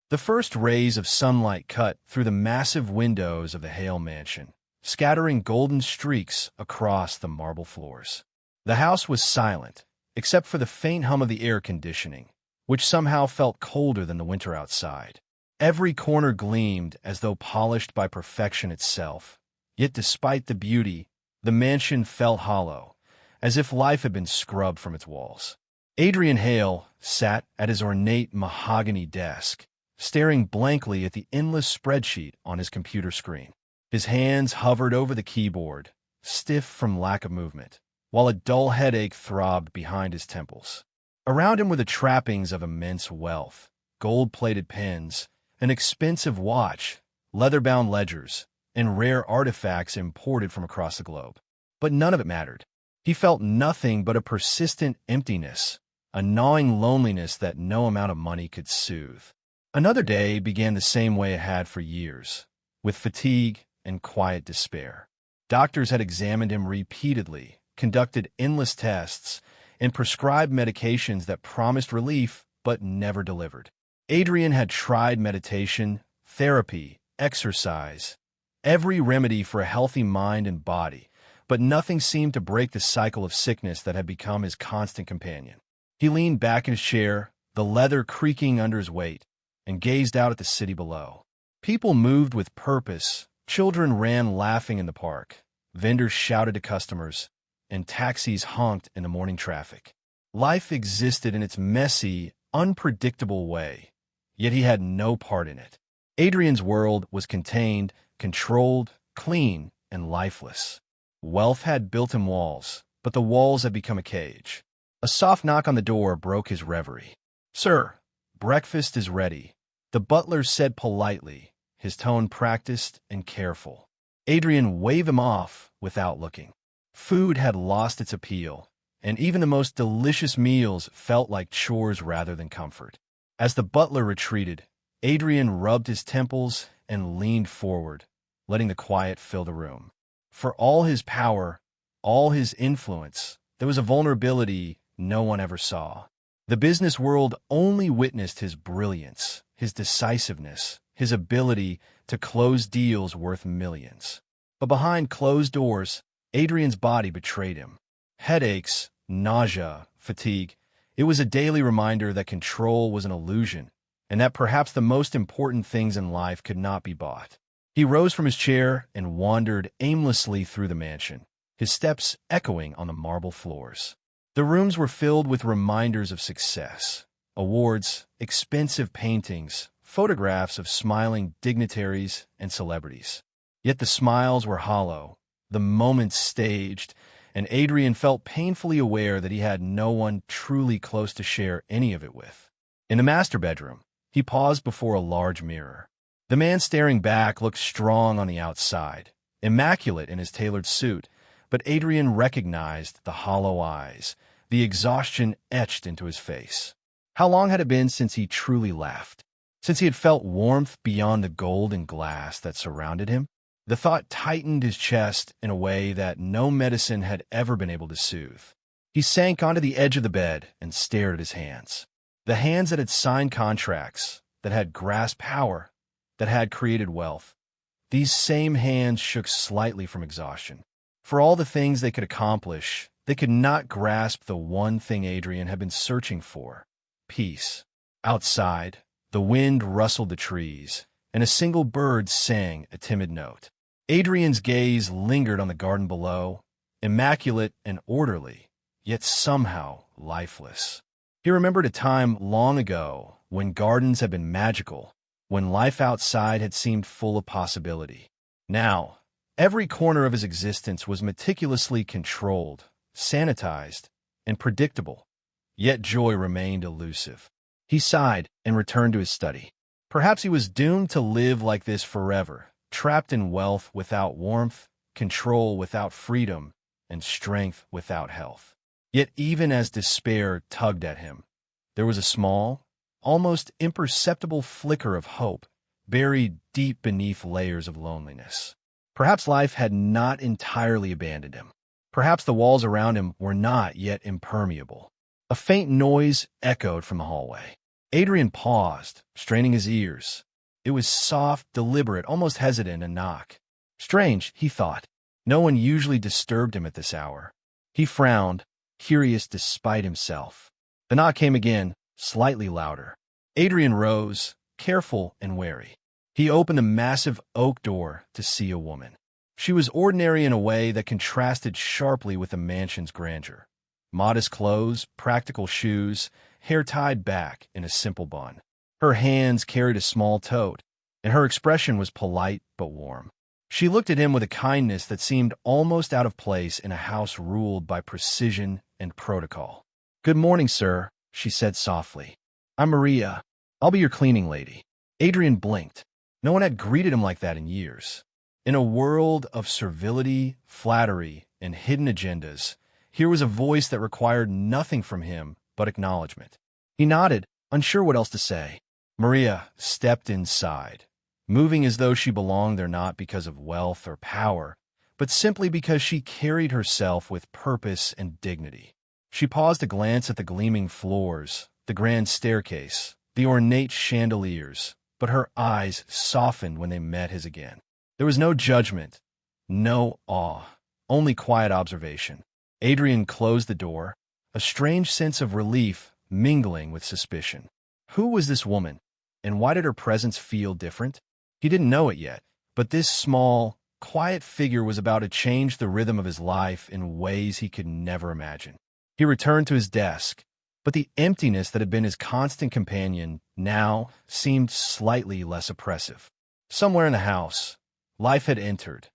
The first rays of sunlight cut through the massive windows of the Hale mansion, scattering golden streaks across the marble floors. The house was silent, except for the faint hum of the air conditioning, which somehow felt colder than the winter outside. Every corner gleamed as though polished by perfection itself. Yet despite the beauty, the mansion felt hollow, as if life had been scrubbed from its walls. Adrian Hale sat at his ornate mahogany desk, staring blankly at the endless spreadsheet on his computer screen. His hands hovered over the keyboard, stiff from lack of movement, while a dull headache throbbed behind his temples. Around him were the trappings of immense wealth: gold-plated pens, an expensive watch, leather-bound ledgers, and rare artifacts imported from across the globe. But none of it mattered. He felt nothing but a persistent emptiness, a gnawing loneliness that no amount of money could soothe. Another day began the same way it had for years, with fatigue and quiet despair. Doctors had examined him repeatedly, conducted endless tests, and prescribed medications that promised relief but never delivered. Adrian had tried meditation, therapy, exercise, every remedy for a healthy mind and body, but nothing seemed to break the cycle of sickness that had become his constant companion. He leaned back in his chair, the leather creaking under his weight, and gazed out at the city below. People moved with purpose, children ran laughing in the park, vendors shouted to customers, and taxis honked in the morning traffic. Life existed in its messy, unpredictable way, yet he had no part in it. Adrian's world was contained, controlled, clean, and lifeless. Wealth had built-in walls, but the walls had become a cage. A soft knock on the door broke his reverie. "Sir, breakfast is ready," the butler said politely, his tone practiced and careful. Adrian waved him off without looking. Food had lost its appeal, and even the most delicious meals felt like chores rather than comfort. As the butler retreated, Adrian rubbed his temples and leaned forward, letting the quiet fill the room. For all his power, all his influence, there was a vulnerability no one ever saw. The business world only witnessed his brilliance, his decisiveness, his ability to close deals worth millions. But behind closed doors, Adrian's body betrayed him. Headaches, nausea, fatigue. It was a daily reminder that control was an illusion, and that perhaps the most important things in life could not be bought. He rose from his chair and wandered aimlessly through the mansion, his steps echoing on the marble floors. The rooms were filled with reminders of success: awards, expensive paintings, photographs of smiling dignitaries and celebrities. Yet the smiles were hollow, the moments staged, and Adrian felt painfully aware that he had no one truly close to share any of it with. In the master bedroom, he paused before a large mirror. The man staring back looked strong on the outside, immaculate in his tailored suit, but Adrian recognized the hollow eyes, the exhaustion etched into his face. How long had it been since he truly laughed? Since he had felt warmth beyond the gold and glass that surrounded him? The thought tightened his chest in a way that no medicine had ever been able to soothe. He sank onto the edge of the bed and stared at his hands. The hands that had signed contracts, that had grasped power, that had created wealth. These same hands shook slightly from exhaustion. For all the things they could accomplish, they could not grasp the one thing Adrian had been searching for: peace. Outside, the wind rustled the trees, and a single bird sang a timid note. Adrian's gaze lingered on the garden below, immaculate and orderly, yet somehow lifeless. He remembered a time long ago when gardens had been magical, when life outside had seemed full of possibility. Now, every corner of his existence was meticulously controlled, sanitized, and predictable, yet joy remained elusive. He sighed and returned to his study. Perhaps he was doomed to live like this forever, trapped in wealth without warmth, control without freedom, and strength without health. Yet even as despair tugged at him, there was a small, almost imperceptible flicker of hope, buried deep beneath layers of loneliness. Perhaps life had not entirely abandoned him. Perhaps the walls around him were not yet impermeable. A faint noise echoed from the hallway. Adrian paused, straining his ears. It was soft, deliberate, almost hesitant a knock. Strange, he thought. No one usually disturbed him at this hour. He frowned, curious despite himself. The knock came again, slightly louder. Adrian rose, careful and wary. He opened the massive oak door to see a woman. She was ordinary in a way that contrasted sharply with the mansion's grandeur. Modest clothes, practical shoes, hair tied back in a simple bun. Her hands carried a small tote, and her expression was polite but warm. She looked at him with a kindness that seemed almost out of place in a house ruled by precision and protocol. "Good morning, sir," she said softly. "I'm Maria. I'll be your cleaning lady." Adrian blinked. No one had greeted him like that in years. In a world of servility, flattery, and hidden agendas, here was a voice that required nothing from him but acknowledgement. He nodded, unsure what else to say. Maria stepped inside, moving as though she belonged there not because of wealth or power, but simply because she carried herself with purpose and dignity. She paused to glance at the gleaming floors, the grand staircase, the ornate chandeliers, but her eyes softened when they met his again. There was no judgment, no awe, only quiet observation. Adrian closed the door, a strange sense of relief mingling with suspicion. Who was this woman, and why did her presence feel different? He didn't know it yet, but this small, quiet figure was about to change the rhythm of his life in ways he could never imagine. He returned to his desk, but the emptiness that had been his constant companion now seemed slightly less oppressive. Somewhere in the house, life had entered,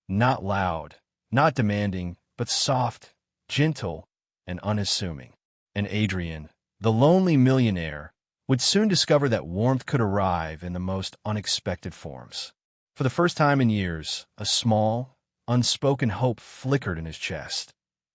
not loud, not demanding, but soft, gentle, and unassuming. And Adrian, the lonely millionaire, would soon discover that warmth could arrive in the most unexpected forms. For the first time in years, a small, unspoken hope flickered in his chest.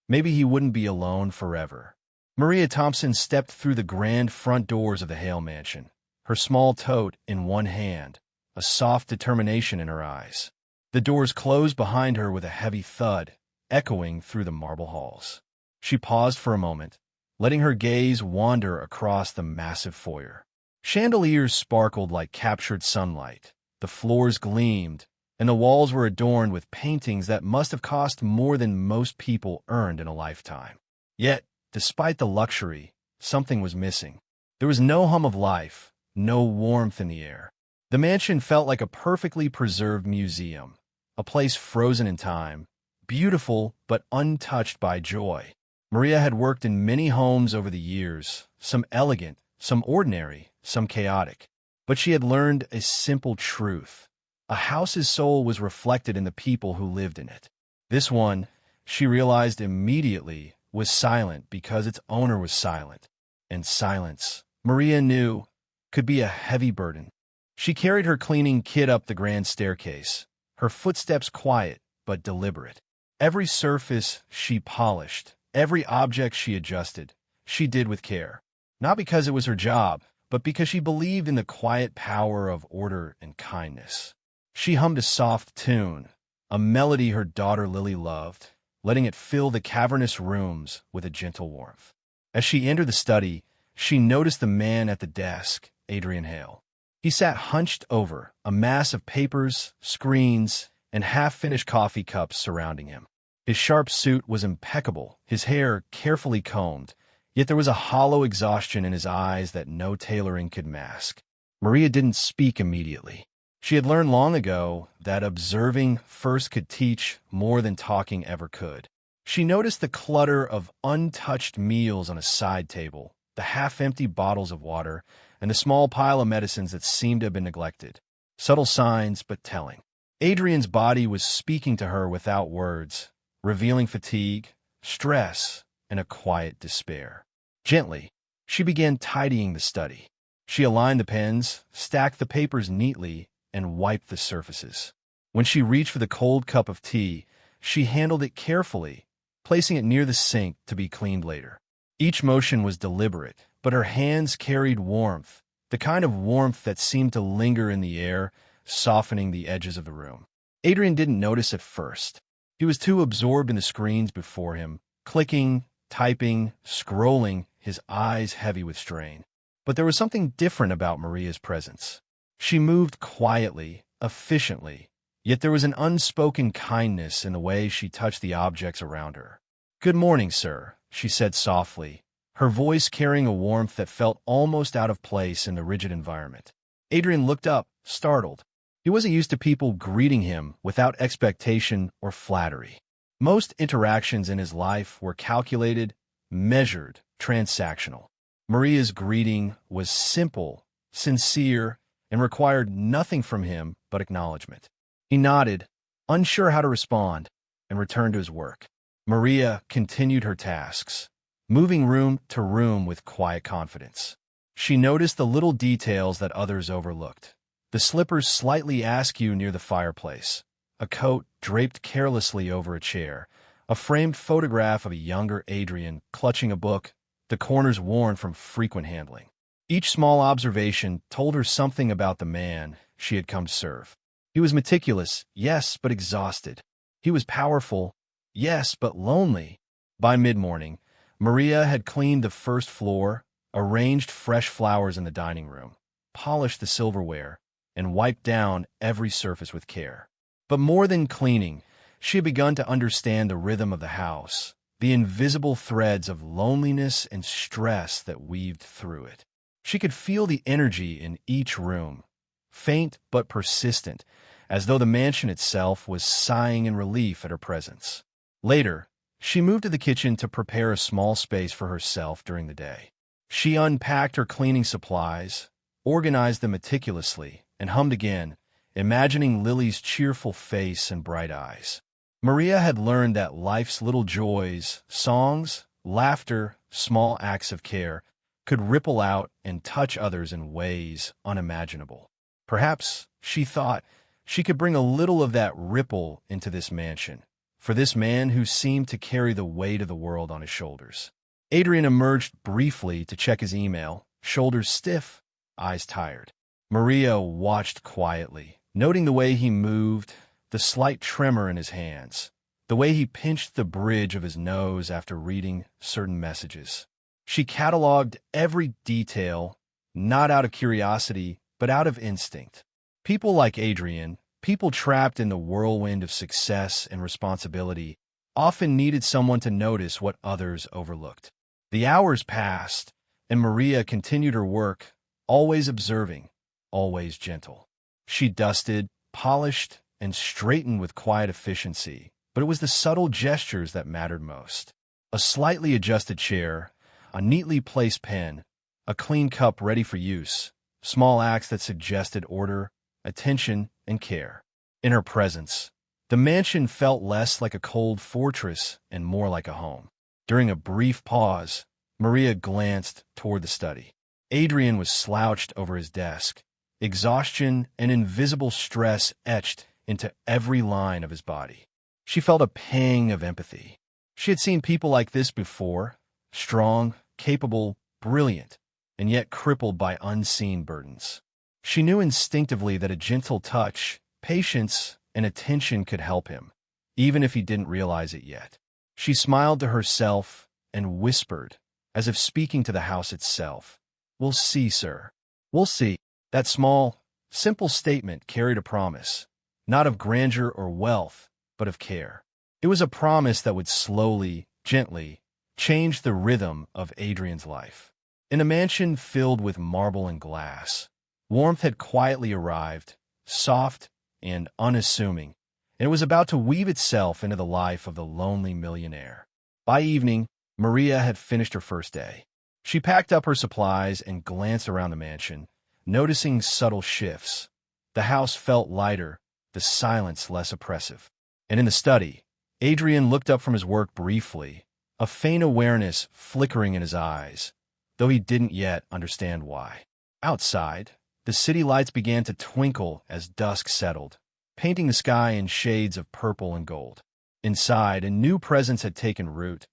Maybe he wouldn't be alone forever. Maria Thompson stepped through the grand front doors of the Hale mansion, her small tote in one hand, a soft determination in her eyes. The doors closed behind her with a heavy thud, echoing through the marble halls. She paused for a moment, letting her gaze wander across the massive foyer. Chandeliers sparkled like captured sunlight, the floors gleamed, and the walls were adorned with paintings that must have cost more than most people earned in a lifetime. Yet, despite the luxury, something was missing. There was no hum of life, no warmth in the air. The mansion felt like a perfectly preserved museum, a place frozen in time, beautiful but untouched by joy. Maria had worked in many homes over the years, some elegant, some ordinary, some chaotic. But she had learned a simple truth. A house's soul was reflected in the people who lived in it. This one, she realized immediately, was silent because its owner was silent. And silence, Maria knew, could be a heavy burden. She carried her cleaning kit up the grand staircase, her footsteps quiet but deliberate. Every surface she polished, every object she adjusted, she did with care. Not because it was her job, but because she believed in the quiet power of order and kindness. She hummed a soft tune, a melody her daughter Lily loved, letting it fill the cavernous rooms with a gentle warmth. As she entered the study, she noticed the man at the desk, Adrian Hale. He sat hunched over, a mass of papers, screens, and half-finished coffee cups surrounding him. His sharp suit was impeccable, his hair carefully combed, yet there was a hollow exhaustion in his eyes that no tailoring could mask. Maria didn't speak immediately. She had learned long ago that observing first could teach more than talking ever could. She noticed the clutter of untouched meals on a side table, the half-empty bottles of water, and the small pile of medicines that seemed to have been neglected. Subtle signs, but telling. Adrian's body was speaking to her without words, revealing fatigue, stress, and a quiet despair. Gently, she began tidying the study. She aligned the pens, stacked the papers neatly, and wiped the surfaces. When she reached for the cold cup of tea, she handled it carefully, placing it near the sink to be cleaned later. Each motion was deliberate, but her hands carried warmth, the kind of warmth that seemed to linger in the air, softening the edges of the room. Adrian didn't notice at first. He was too absorbed in the screens before him, clicking, typing, scrolling, his eyes heavy with strain. But there was something different about Maria's presence. She moved quietly, efficiently, yet there was an unspoken kindness in the way she touched the objects around her. "Good morning, sir," she said softly, her voice carrying a warmth that felt almost out of place in the rigid environment. Adrian looked up, startled. He wasn't used to people greeting him without expectation or flattery. Most interactions in his life were calculated, measured, transactional. Maria's greeting was simple, sincere, and required nothing from him but acknowledgement. He nodded, unsure how to respond, and returned to his work. Maria continued her tasks, moving room to room with quiet confidence. She noticed the little details that others overlooked. The slippers slightly askew near the fireplace, a coat draped carelessly over a chair, a framed photograph of a younger Adrian clutching a book, the corners worn from frequent handling. Each small observation told her something about the man she had come to serve. He was meticulous, yes, but exhausted. He was powerful, yes, but lonely. By mid-morning, Maria had cleaned the first floor, arranged fresh flowers in the dining room, polished the silverware, and wiped down every surface with care. But more than cleaning, she had begun to understand the rhythm of the house, the invisible threads of loneliness and stress that weaved through it. She could feel the energy in each room, faint but persistent, as though the mansion itself was sighing in relief at her presence. Later, she moved to the kitchen to prepare a small space for herself during the day. She unpacked her cleaning supplies, organized them meticulously, and hummed again, imagining Lily's cheerful face and bright eyes. Maria had learned that life's little joys, songs, laughter, small acts of care, could ripple out and touch others in ways unimaginable. Perhaps, she thought, she could bring a little of that ripple into this mansion, for this man who seemed to carry the weight of the world on his shoulders. Adrian emerged briefly to check his email, shoulders stiff, eyes tired. Maria watched quietly, noting the way he moved, the slight tremor in his hands, the way he pinched the bridge of his nose after reading certain messages. She cataloged every detail, not out of curiosity, but out of instinct. People like Adrian, people trapped in the whirlwind of success and responsibility, often needed someone to notice what others overlooked. The hours passed, and Maria continued her work, always observing, always gentle. She dusted, polished, and straightened with quiet efficiency, but it was the subtle gestures that mattered most. A slightly adjusted chair, a neatly placed pen, a clean cup ready for use, small acts that suggested order, attention, and care. In her presence, the mansion felt less like a cold fortress and more like a home. During a brief pause, Maria glanced toward the study. Adrian was slouched over his desk, exhaustion and invisible stress etched into every line of his body. She felt a pang of empathy. She had seen people like this before, strong, capable, brilliant, and yet crippled by unseen burdens. She knew instinctively that a gentle touch, patience, and attention could help him, even if he didn't realize it yet. She smiled to herself and whispered, as if speaking to the house itself, "We'll see, sir. We'll see." That small, simple statement carried a promise, not of grandeur or wealth, but of care. It was a promise that would slowly, gently, change the rhythm of Adrian's life. In a mansion filled with marble and glass, warmth had quietly arrived, soft and unassuming, and it was about to weave itself into the life of the lonely millionaire. By evening, Maria had finished her first day. She packed up her supplies and glanced around the mansion, noticing subtle shifts. The house felt lighter, the silence less oppressive. And in the study, Adrian looked up from his work briefly, a faint awareness flickering in his eyes, though he didn't yet understand why. Outside, the city lights began to twinkle as dusk settled, painting the sky in shades of purple and gold. Inside, a new presence had taken root,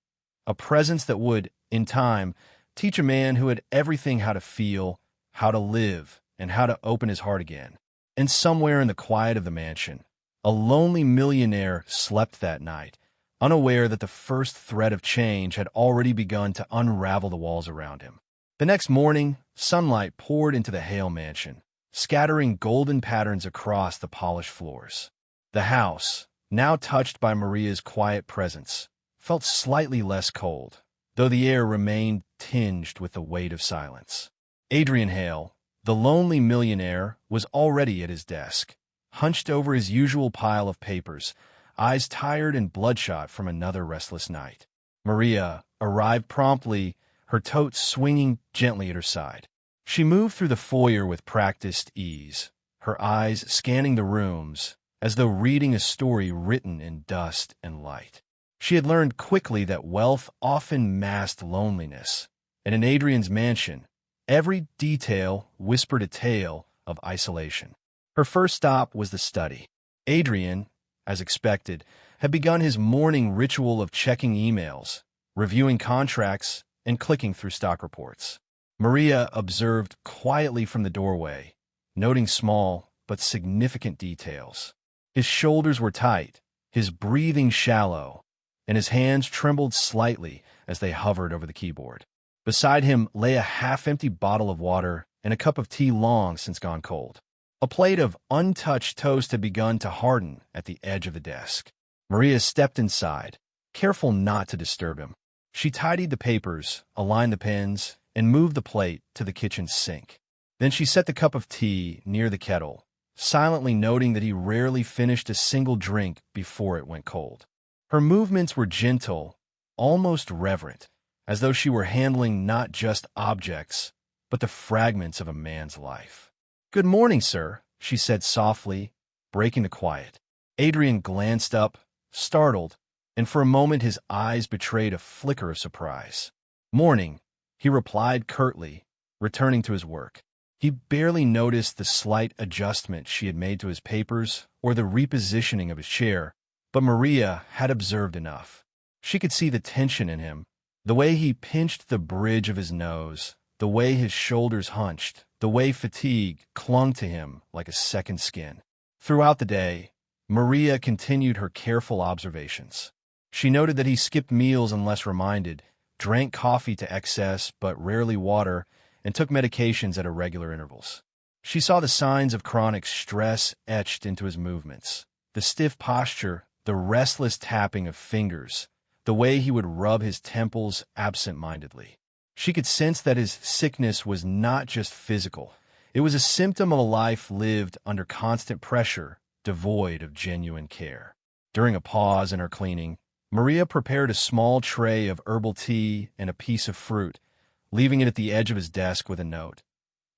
a presence that would, in time, teach a man who had everything how to feel, how to live, and how to open his heart again. And somewhere in the quiet of the mansion, a lonely millionaire slept that night, unaware that the first thread of change had already begun to unravel the walls around him. The next morning, sunlight poured into the Hale mansion, scattering golden patterns across the polished floors. The house, now touched by Maria's quiet presence, felt slightly less cold, though the air remained tinged with the weight of silence. Adrian Hale, the lonely millionaire, was already at his desk, hunched over his usual pile of papers, eyes tired and bloodshot from another restless night. Maria arrived promptly, her tote swinging gently at her side. She moved through the foyer with practiced ease, her eyes scanning the rooms, as though reading a story written in dust and light. She had learned quickly that wealth often masked loneliness, and in Adrian's mansion, every detail whispered a tale of isolation. Her first stop was the study. Adrian, as expected, had begun his morning ritual of checking emails, reviewing contracts, and clicking through stock reports. Maria observed quietly from the doorway, noting small but significant details. His shoulders were tight, his breathing shallow, and his hands trembled slightly as they hovered over the keyboard. Beside him lay a half-empty bottle of water and a cup of tea long since gone cold. A plate of untouched toast had begun to harden at the edge of the desk. Maria stepped inside, careful not to disturb him. She tidied the papers, aligned the pens, and moved the plate to the kitchen sink. Then she set the cup of tea near the kettle, silently noting that he rarely finished a single drink before it went cold. Her movements were gentle, almost reverent, as though she were handling not just objects, but the fragments of a man's life. "Good morning, sir," she said softly, breaking the quiet. Adrian glanced up, startled, and for a moment his eyes betrayed a flicker of surprise. "Morning," he replied curtly, returning to his work. He barely noticed the slight adjustment she had made to his papers or the repositioning of his chair, but Maria had observed enough. She could see the tension in him, the way he pinched the bridge of his nose, the way his shoulders hunched, the way fatigue clung to him like a second skin. Throughout the day, Maria continued her careful observations. She noted that he skipped meals unless reminded, drank coffee to excess but rarely water, and took medications at irregular intervals. She saw the signs of chronic stress etched into his movements, the stiff posture, the restless tapping of fingers, the way he would rub his temples absent-mindedly. She could sense that his sickness was not just physical. It was a symptom of a life lived under constant pressure, devoid of genuine care. During a pause in her cleaning, Maria prepared a small tray of herbal tea and a piece of fruit, leaving it at the edge of his desk with a note.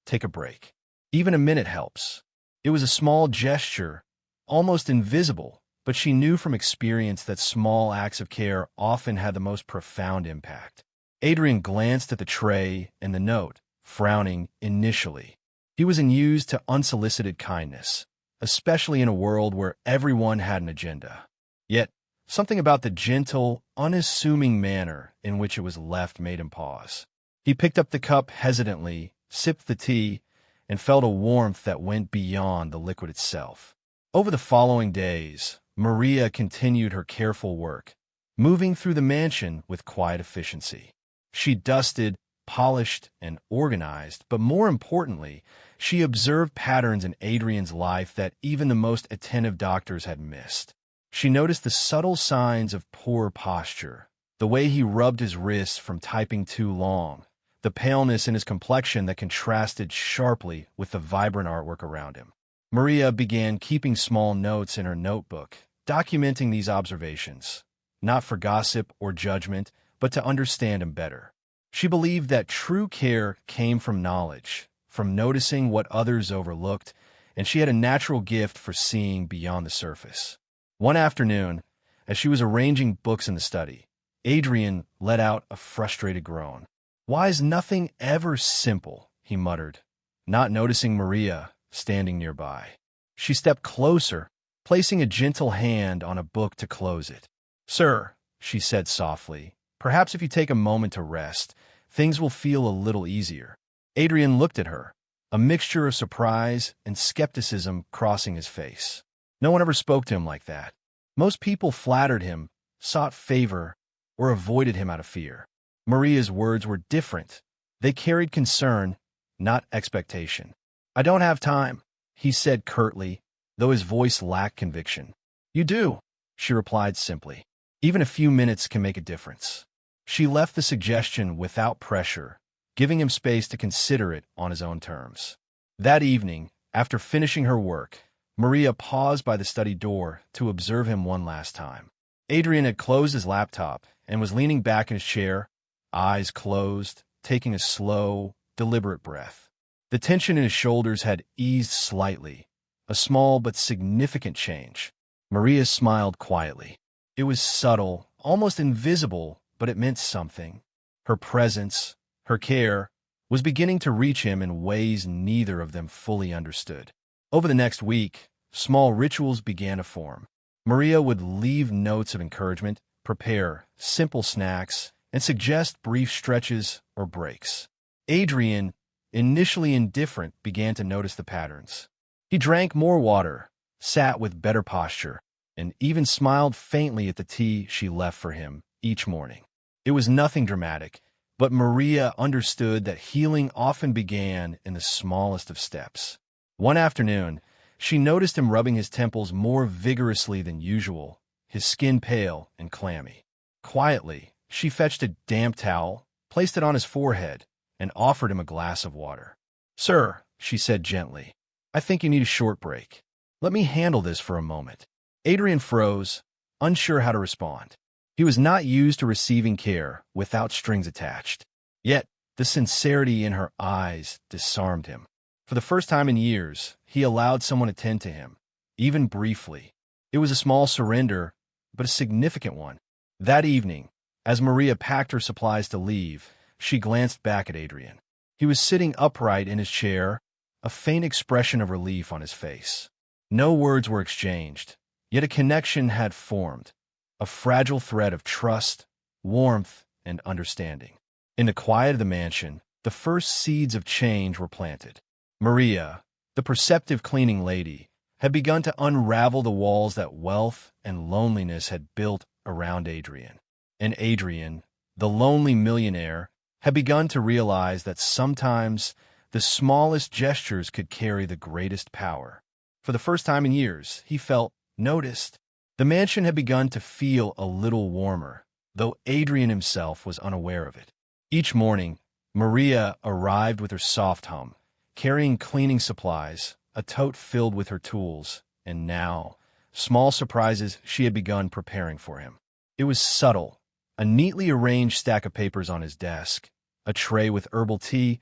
"Take a break. Even a minute helps." It was a small gesture, almost invisible, but she knew from experience that small acts of care often had the most profound impact. Adrian glanced at the tray and the note, frowning initially. He was used to unsolicited kindness, especially in a world where everyone had an agenda. Yet, something about the gentle, unassuming manner in which it was left made him pause. He picked up the cup hesitantly, sipped the tea, and felt a warmth that went beyond the liquid itself. Over the following days, Maria continued her careful work, moving through the mansion with quiet efficiency. She dusted, polished, and organized, but more importantly, she observed patterns in Adrian's life that even the most attentive doctors had missed. She noticed the subtle signs of poor posture, the way he rubbed his wrists from typing too long, the paleness in his complexion that contrasted sharply with the vibrant artwork around him. Maria began keeping small notes in her notebook, documenting these observations, not for gossip or judgment, but to understand him better. She believed that true care came from knowledge, from noticing what others overlooked, and she had a natural gift for seeing beyond the surface. One afternoon, as she was arranging books in the study, Adrian let out a frustrated groan. "Why is nothing ever simple?" he muttered, not noticing Maria standing nearby. She stepped closer, placing a gentle hand on a book to close it. "Sir," she said softly, "perhaps if you take a moment to rest, things will feel a little easier." Adrian looked at her, a mixture of surprise and skepticism crossing his face. No one ever spoke to him like that. Most people flattered him, sought favor, or avoided him out of fear. Maria's words were different. They carried concern, not expectation. "I don't have time," he said curtly, though his voice lacked conviction. "You do," she replied simply. "Even a few minutes can make a difference." She left the suggestion without pressure, giving him space to consider it on his own terms. That evening, after finishing her work, Maria paused by the study door to observe him one last time. Adrian had closed his laptop and was leaning back in his chair, eyes closed, taking a slow, deliberate breath. The tension in his shoulders had eased slightly, a small but significant change. Maria smiled quietly. It was subtle, almost invisible, but it meant something. Her presence, her care, was beginning to reach him in ways neither of them fully understood. Over the next week, small rituals began to form. Maria would leave notes of encouragement, prepare simple snacks, and suggest brief stretches or breaks. Adrian, initially indifferent, began to notice the patterns. He drank more water, sat with better posture, and even smiled faintly at the tea she left for him each morning. It was nothing dramatic, but Maria understood that healing often began in the smallest of steps. One afternoon, she noticed him rubbing his temples more vigorously than usual, his skin pale and clammy. Quietly, she fetched a damp towel, placed it on his forehead, and offered him a glass of water. "Sir," she said gently, "I think you need a short break. Let me handle this for a moment." Adrian froze, unsure how to respond. He was not used to receiving care without strings attached. Yet, the sincerity in her eyes disarmed him. For the first time in years, he allowed someone to tend to him, even briefly. It was a small surrender, but a significant one. That evening, as Maria packed her supplies to leave, she glanced back at Adrian. He was sitting upright in his chair, a faint expression of relief on his face. No words were exchanged, yet a connection had formed, a fragile thread of trust, warmth, and understanding. In the quiet of the mansion, the first seeds of change were planted. Maria, the perceptive cleaning lady, had begun to unravel the walls that wealth and loneliness had built around Adrian. And Adrian, the lonely millionaire, had begun to realize that sometimes the smallest gestures could carry the greatest power. For the first time in years, he felt noticed. The mansion had begun to feel a little warmer, though Adrian himself was unaware of it. Each morning, Maria arrived with her soft hum, carrying cleaning supplies, a tote filled with her tools, and now, small surprises she had begun preparing for him. It was subtle, a neatly arranged stack of papers on his desk, a tray with herbal tea,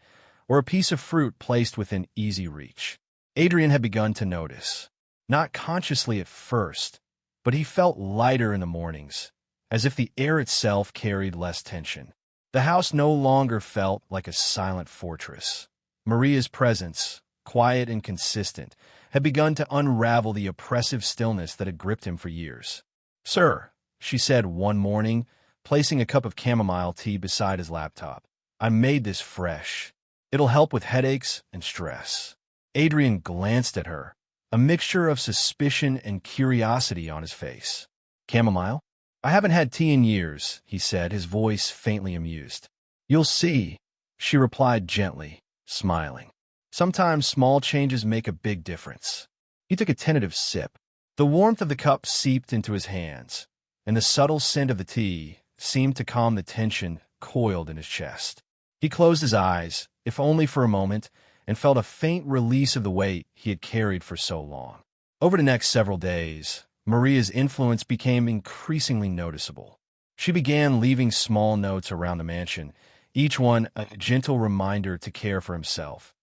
or a piece of fruit placed within easy reach. Adrian had begun to notice, not consciously at first, but he felt lighter in the mornings, as if the air itself carried less tension. The house no longer felt like a silent fortress. Maria's presence, quiet and consistent, had begun to unravel the oppressive stillness that had gripped him for years. "Sir," she said one morning, placing a cup of chamomile tea beside his laptop, "I made this fresh. It'll help with headaches and stress." Adrian glanced at her, a mixture of suspicion and curiosity on his face. "Chamomile? I haven't had tea in years," he said, his voice faintly amused. "You'll see," she replied gently, smiling. "Sometimes small changes make a big difference." He took a tentative sip. The warmth of the cup seeped into his hands, and the subtle scent of the tea seemed to calm the tension coiled in his chest. He closed his eyes, if only for a moment, and felt a faint release of the weight he had carried for so long. Over the next several days, Maria's influence became increasingly noticeable. She began leaving small notes around the mansion, each one a gentle reminder to care for himself.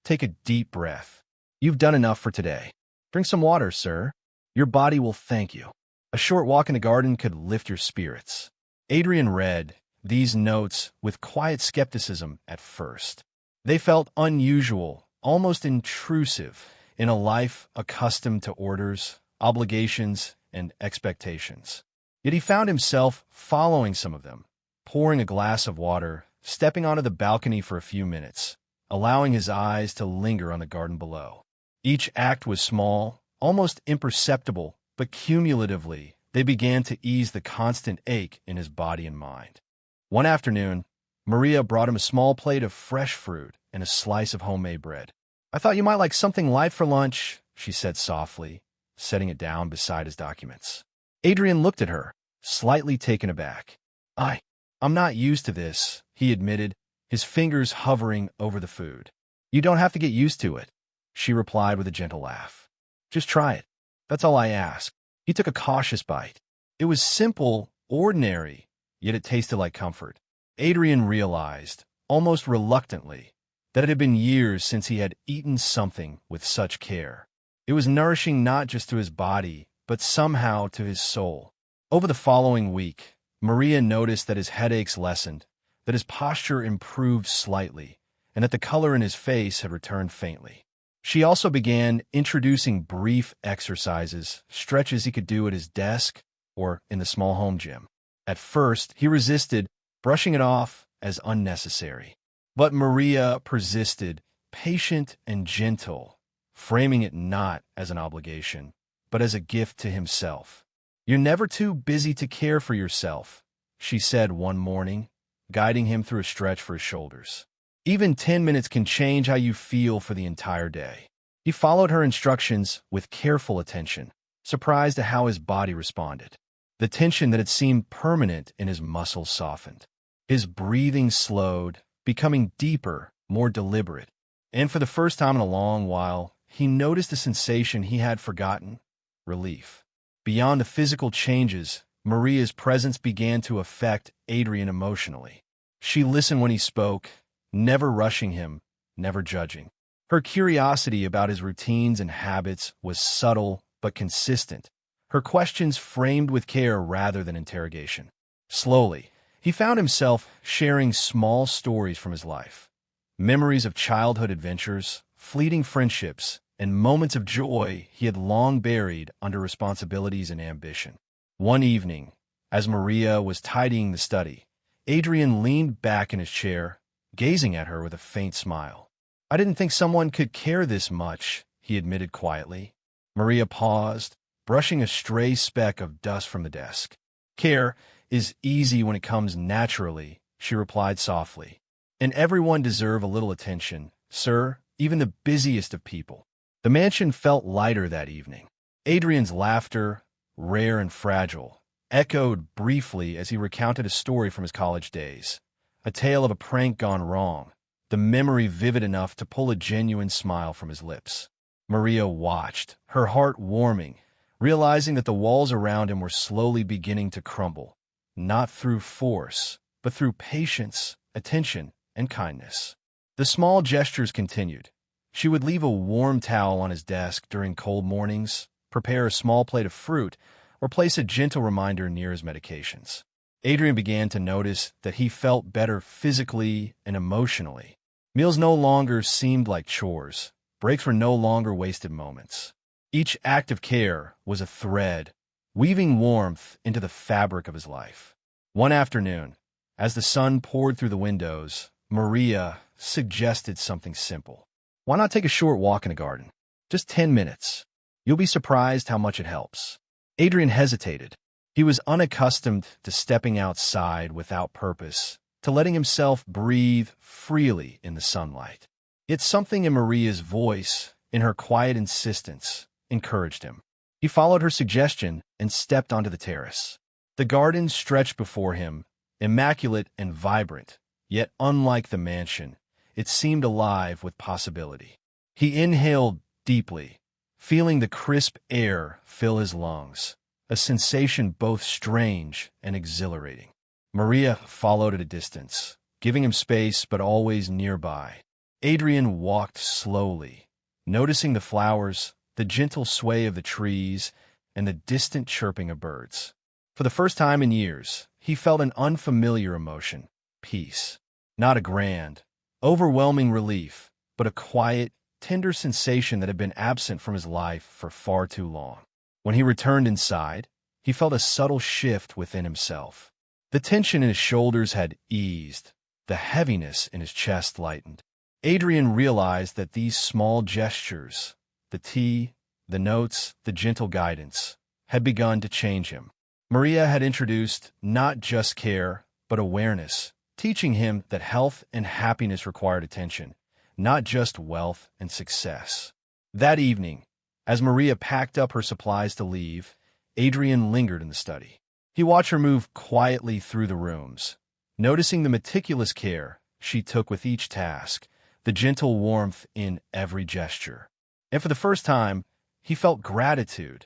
"Take a deep breath. You've done enough for today. Drink some water, sir. Your body will thank you. A short walk in the garden could lift your spirits." Adrian read these notes with quiet skepticism at first. They felt unusual, almost intrusive, in a life accustomed to orders, obligations, and expectations. Yet he found himself following some of them, pouring a glass of water, stepping onto the balcony for a few minutes, allowing his eyes to linger on the garden below. Each act was small, almost imperceptible, but cumulatively, they began to ease the constant ache in his body and mind. One afternoon, Maria brought him a small plate of fresh fruit and a slice of homemade bread. "I thought you might like something light for lunch," she said softly, setting it down beside his documents. Adrian looked at her, slightly taken aback. I'm not used to this," he admitted, his fingers hovering over the food. "You don't have to get used to it," she replied with a gentle laugh. "Just try it. That's all I ask." He took a cautious bite. It was simple, ordinary, yet it tasted like comfort. Adrian realized, almost reluctantly, that it had been years since he had eaten something with such care. It was nourishing not just to his body, but somehow to his soul. Over the following week, Maria noticed that his headaches lessened, that his posture improved slightly, and that the color in his face had returned faintly. She also began introducing brief exercises, stretches he could do at his desk or in the small home gym. At first, he resisted, brushing it off as unnecessary. But Maria persisted, patient and gentle, framing it not as an obligation, but as a gift to himself. "You're never too busy to care for yourself," she said one morning, guiding him through a stretch for his shoulders. "Even 10 minutes can change how you feel for the entire day." He followed her instructions with careful attention, surprised at how his body responded. The tension that had seemed permanent in his muscles softened. His breathing slowed, becoming deeper, more deliberate. And for the first time in a long while, he noticed a sensation he had forgotten: relief. Beyond the physical changes, Maria's presence began to affect Adrian emotionally. She listened when he spoke, never rushing him, never judging. Her curiosity about his routines and habits was subtle but consistent, her questions framed with care rather than interrogation. Slowly, he found himself sharing small stories from his life, memories of childhood adventures, fleeting friendships, and moments of joy he had long buried under responsibilities and ambition. One evening, as Maria was tidying the study, Adrian leaned back in his chair, gazing at her with a faint smile. "I didn't think someone could care this much," he admitted quietly. Maria paused, brushing a stray speck of dust from the desk. "Care is easy when it comes naturally," she replied softly. "And everyone deserves a little attention, sir, even the busiest of people." The mansion felt lighter that evening. Adrian's laughter, rare and fragile, echoed briefly as he recounted a story from his college days, a tale of a prank gone wrong, the memory vivid enough to pull a genuine smile from his lips. Maria watched, her heart warming, realizing that the walls around him were slowly beginning to crumble, not through force, but through patience, attention, and kindness. The small gestures continued. She would leave a warm towel on his desk during cold mornings, prepare a small plate of fruit, or place a gentle reminder near his medications. Adrian began to notice that he felt better physically and emotionally. Meals no longer seemed like chores. Breaks were no longer wasted moments. Each act of care was a thread, weaving warmth into the fabric of his life. One afternoon, as the sun poured through the windows, Maria suggested something simple. "Why not take a short walk in the garden? Just 10 minutes. You'll be surprised how much it helps." Adrian hesitated. He was unaccustomed to stepping outside without purpose, to letting himself breathe freely in the sunlight. Yet something in Maria's voice, in her quiet insistence, encouraged him. He followed her suggestion and stepped onto the terrace. The garden stretched before him, immaculate and vibrant, yet unlike the mansion, it seemed alive with possibility. He inhaled deeply, feeling the crisp air fill his lungs, a sensation both strange and exhilarating. Maria followed at a distance, giving him space but always nearby. Adrian walked slowly, noticing the flowers, the gentle sway of the trees, and the distant chirping of birds. For the first time in years, he felt an unfamiliar emotion: peace. Not a grand, overwhelming relief, but a quiet, tender sensation that had been absent from his life for far too long. When he returned inside, he felt a subtle shift within himself. The tension in his shoulders had eased, the heaviness in his chest lightened. Adrian realized that these small gestures, the tea, the notes, the gentle guidance, had begun to change him. Maria had introduced not just care, but awareness, teaching him that health and happiness required attention, not just wealth and success. That evening, as Maria packed up her supplies to leave, Adrian lingered in the study. He watched her move quietly through the rooms, noticing the meticulous care she took with each task, the gentle warmth in every gesture. And for the first time, he felt gratitude,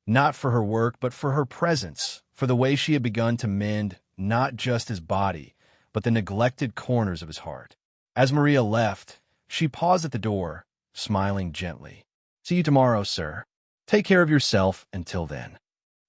not for her work, but for her presence, for the way she had begun to mend not just his body, but the neglected corners of his heart. As Maria left, she paused at the door, smiling gently. "See you tomorrow, sir. Take care of yourself until then."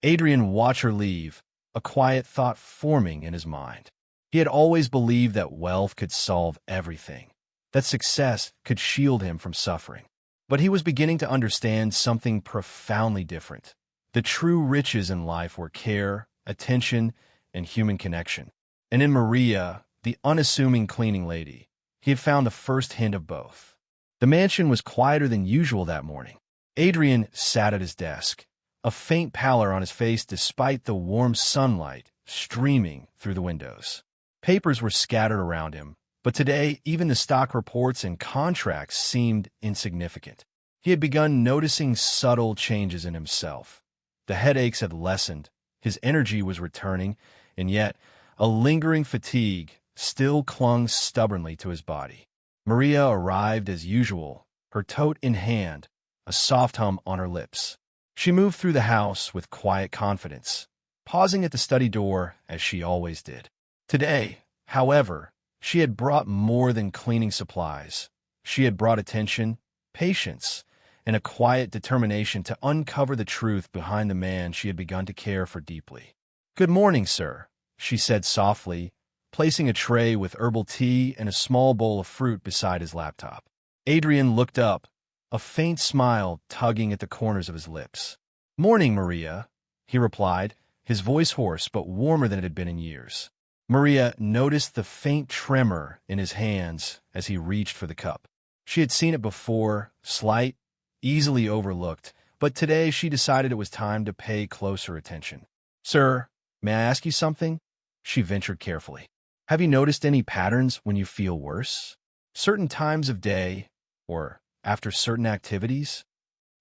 Adrian watched her leave, a quiet thought forming in his mind. He had always believed that wealth could solve everything, that success could shield him from suffering. But he was beginning to understand something profoundly different. The true riches in life were care, attention, and human connection. And in Maria, the unassuming cleaning lady, he had found the first hint of both. The mansion was quieter than usual that morning. Adrian sat at his desk, a faint pallor on his face despite the warm sunlight streaming through the windows. Papers were scattered around him, but today even the stock reports and contracts seemed insignificant. He had begun noticing subtle changes in himself. The headaches had lessened, his energy was returning, and yet a lingering fatigue still clung stubbornly to his body. Maria arrived as usual, her tote in hand, a soft hum on her lips. She moved through the house with quiet confidence, pausing at the study door as she always did. Today, however, she had brought more than cleaning supplies. She had brought attention, patience, and a quiet determination to uncover the truth behind the man she had begun to care for deeply. "Good morning, sir," she said softly, placing a tray with herbal tea and a small bowl of fruit beside his laptop. Adrian looked up, a faint smile tugging at the corners of his lips. "Morning, Maria," he replied, his voice hoarse but warmer than it had been in years. Maria noticed the faint tremor in his hands as he reached for the cup. She had seen it before, slight, easily overlooked, but today she decided it was time to pay closer attention. "Sir, may I ask you something?" she ventured carefully. "Have you noticed any patterns when you feel worse? Certain times of day, or after certain activities?"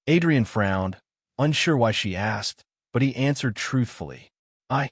Adrian frowned, unsure why she asked, but he answered truthfully. I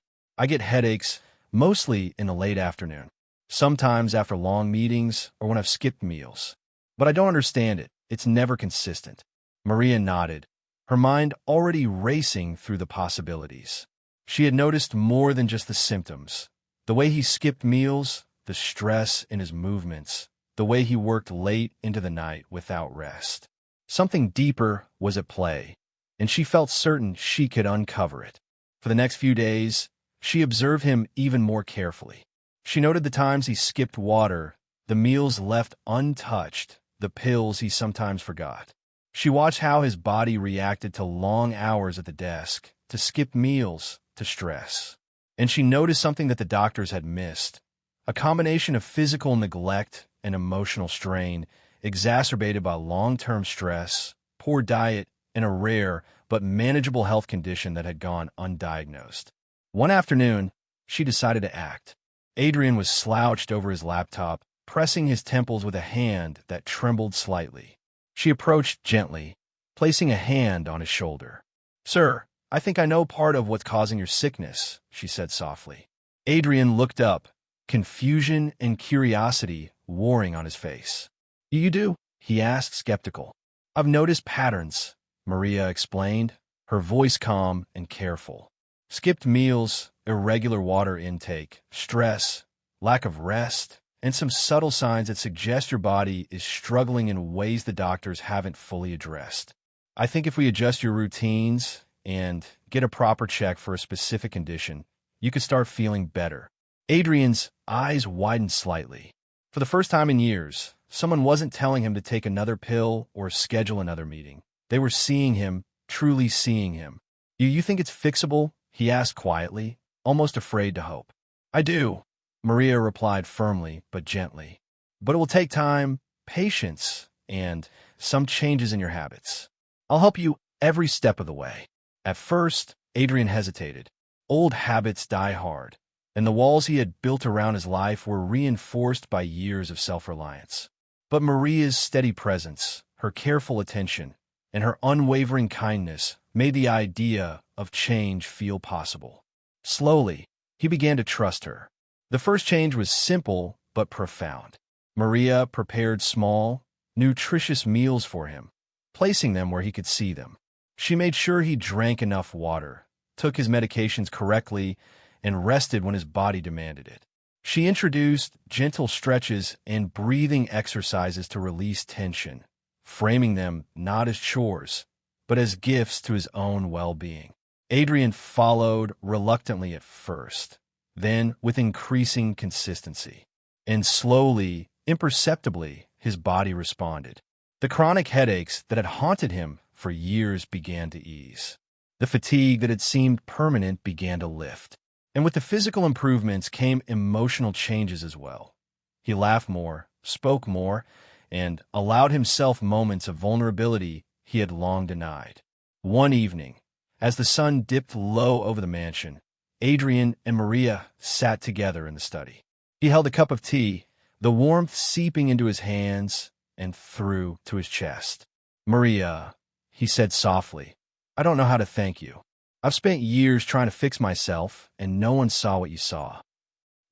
get headaches, mostly in the late afternoon. Sometimes after long meetings or when I've skipped meals. But I don't understand it. It's never consistent." Maria nodded, her mind already racing through the possibilities. She had noticed more than just the symptoms. The way he skipped meals, the stress in his movements, the way he worked late into the night without rest. Something deeper was at play, and she felt certain she could uncover it. For the next few days, she observed him even more carefully. She noted the times he skipped water, the meals left untouched, the pills he sometimes forgot. She watched how his body reacted to long hours at the desk, to skipped meals, to stress. And she noticed something that the doctors had missed, a combination of physical neglect and emotional strain, exacerbated by long-term stress, poor diet, and a rare but manageable health condition that had gone undiagnosed. One afternoon, she decided to act. Adrian was slouched over his laptop, pressing his temples with a hand that trembled slightly. She approached gently, placing a hand on his shoulder. "Sir, I think I know part of what's causing your sickness," she said softly. Adrian looked up, confusion and curiosity warring on his face. "You do?" he asked, skeptical. "I've noticed patterns," Maria explained, her voice calm and careful. "Skipped meals, irregular water intake, stress, lack of rest, and some subtle signs that suggest your body is struggling in ways the doctors haven't fully addressed. I think if we adjust your routines and get a proper check for a specific condition, you could start feeling better." Adrian's eyes widened slightly. For the first time in years, someone wasn't telling him to take another pill or schedule another meeting. They were seeing him, truly seeing him. You think it's fixable?" he asked quietly, almost afraid to hope. "I do," Maria replied firmly but gently. "But it will take time, patience, and some changes in your habits. I'll help you every step of the way." At first, Adrian hesitated. Old habits die hard. and the walls he had built around his life were reinforced by years of self-reliance. But Maria's steady presence, her careful attention, and her unwavering kindness made the idea of change feel possible. Slowly, he began to trust her. The first change was simple but profound. Maria prepared small, nutritious meals for him, placing them where he could see them. She made sure he drank enough water, took his medications correctly, and rested when his body demanded it. She introduced gentle stretches and breathing exercises to release tension, framing them not as chores, but as gifts to his own well-being. Adrian followed reluctantly at first, then with increasing consistency. And slowly, imperceptibly, his body responded. The chronic headaches that had haunted him for years began to ease. The fatigue that had seemed permanent began to lift. And with the physical improvements came emotional changes as well. He laughed more, spoke more, and allowed himself moments of vulnerability he had long denied. One evening, as the sun dipped low over the mansion, Adrian and Maria sat together in the study. He held a cup of tea, the warmth seeping into his hands and through to his chest. "Maria," he said softly, "I don't know how to thank you. I've spent years trying to fix myself, and no one saw what you saw."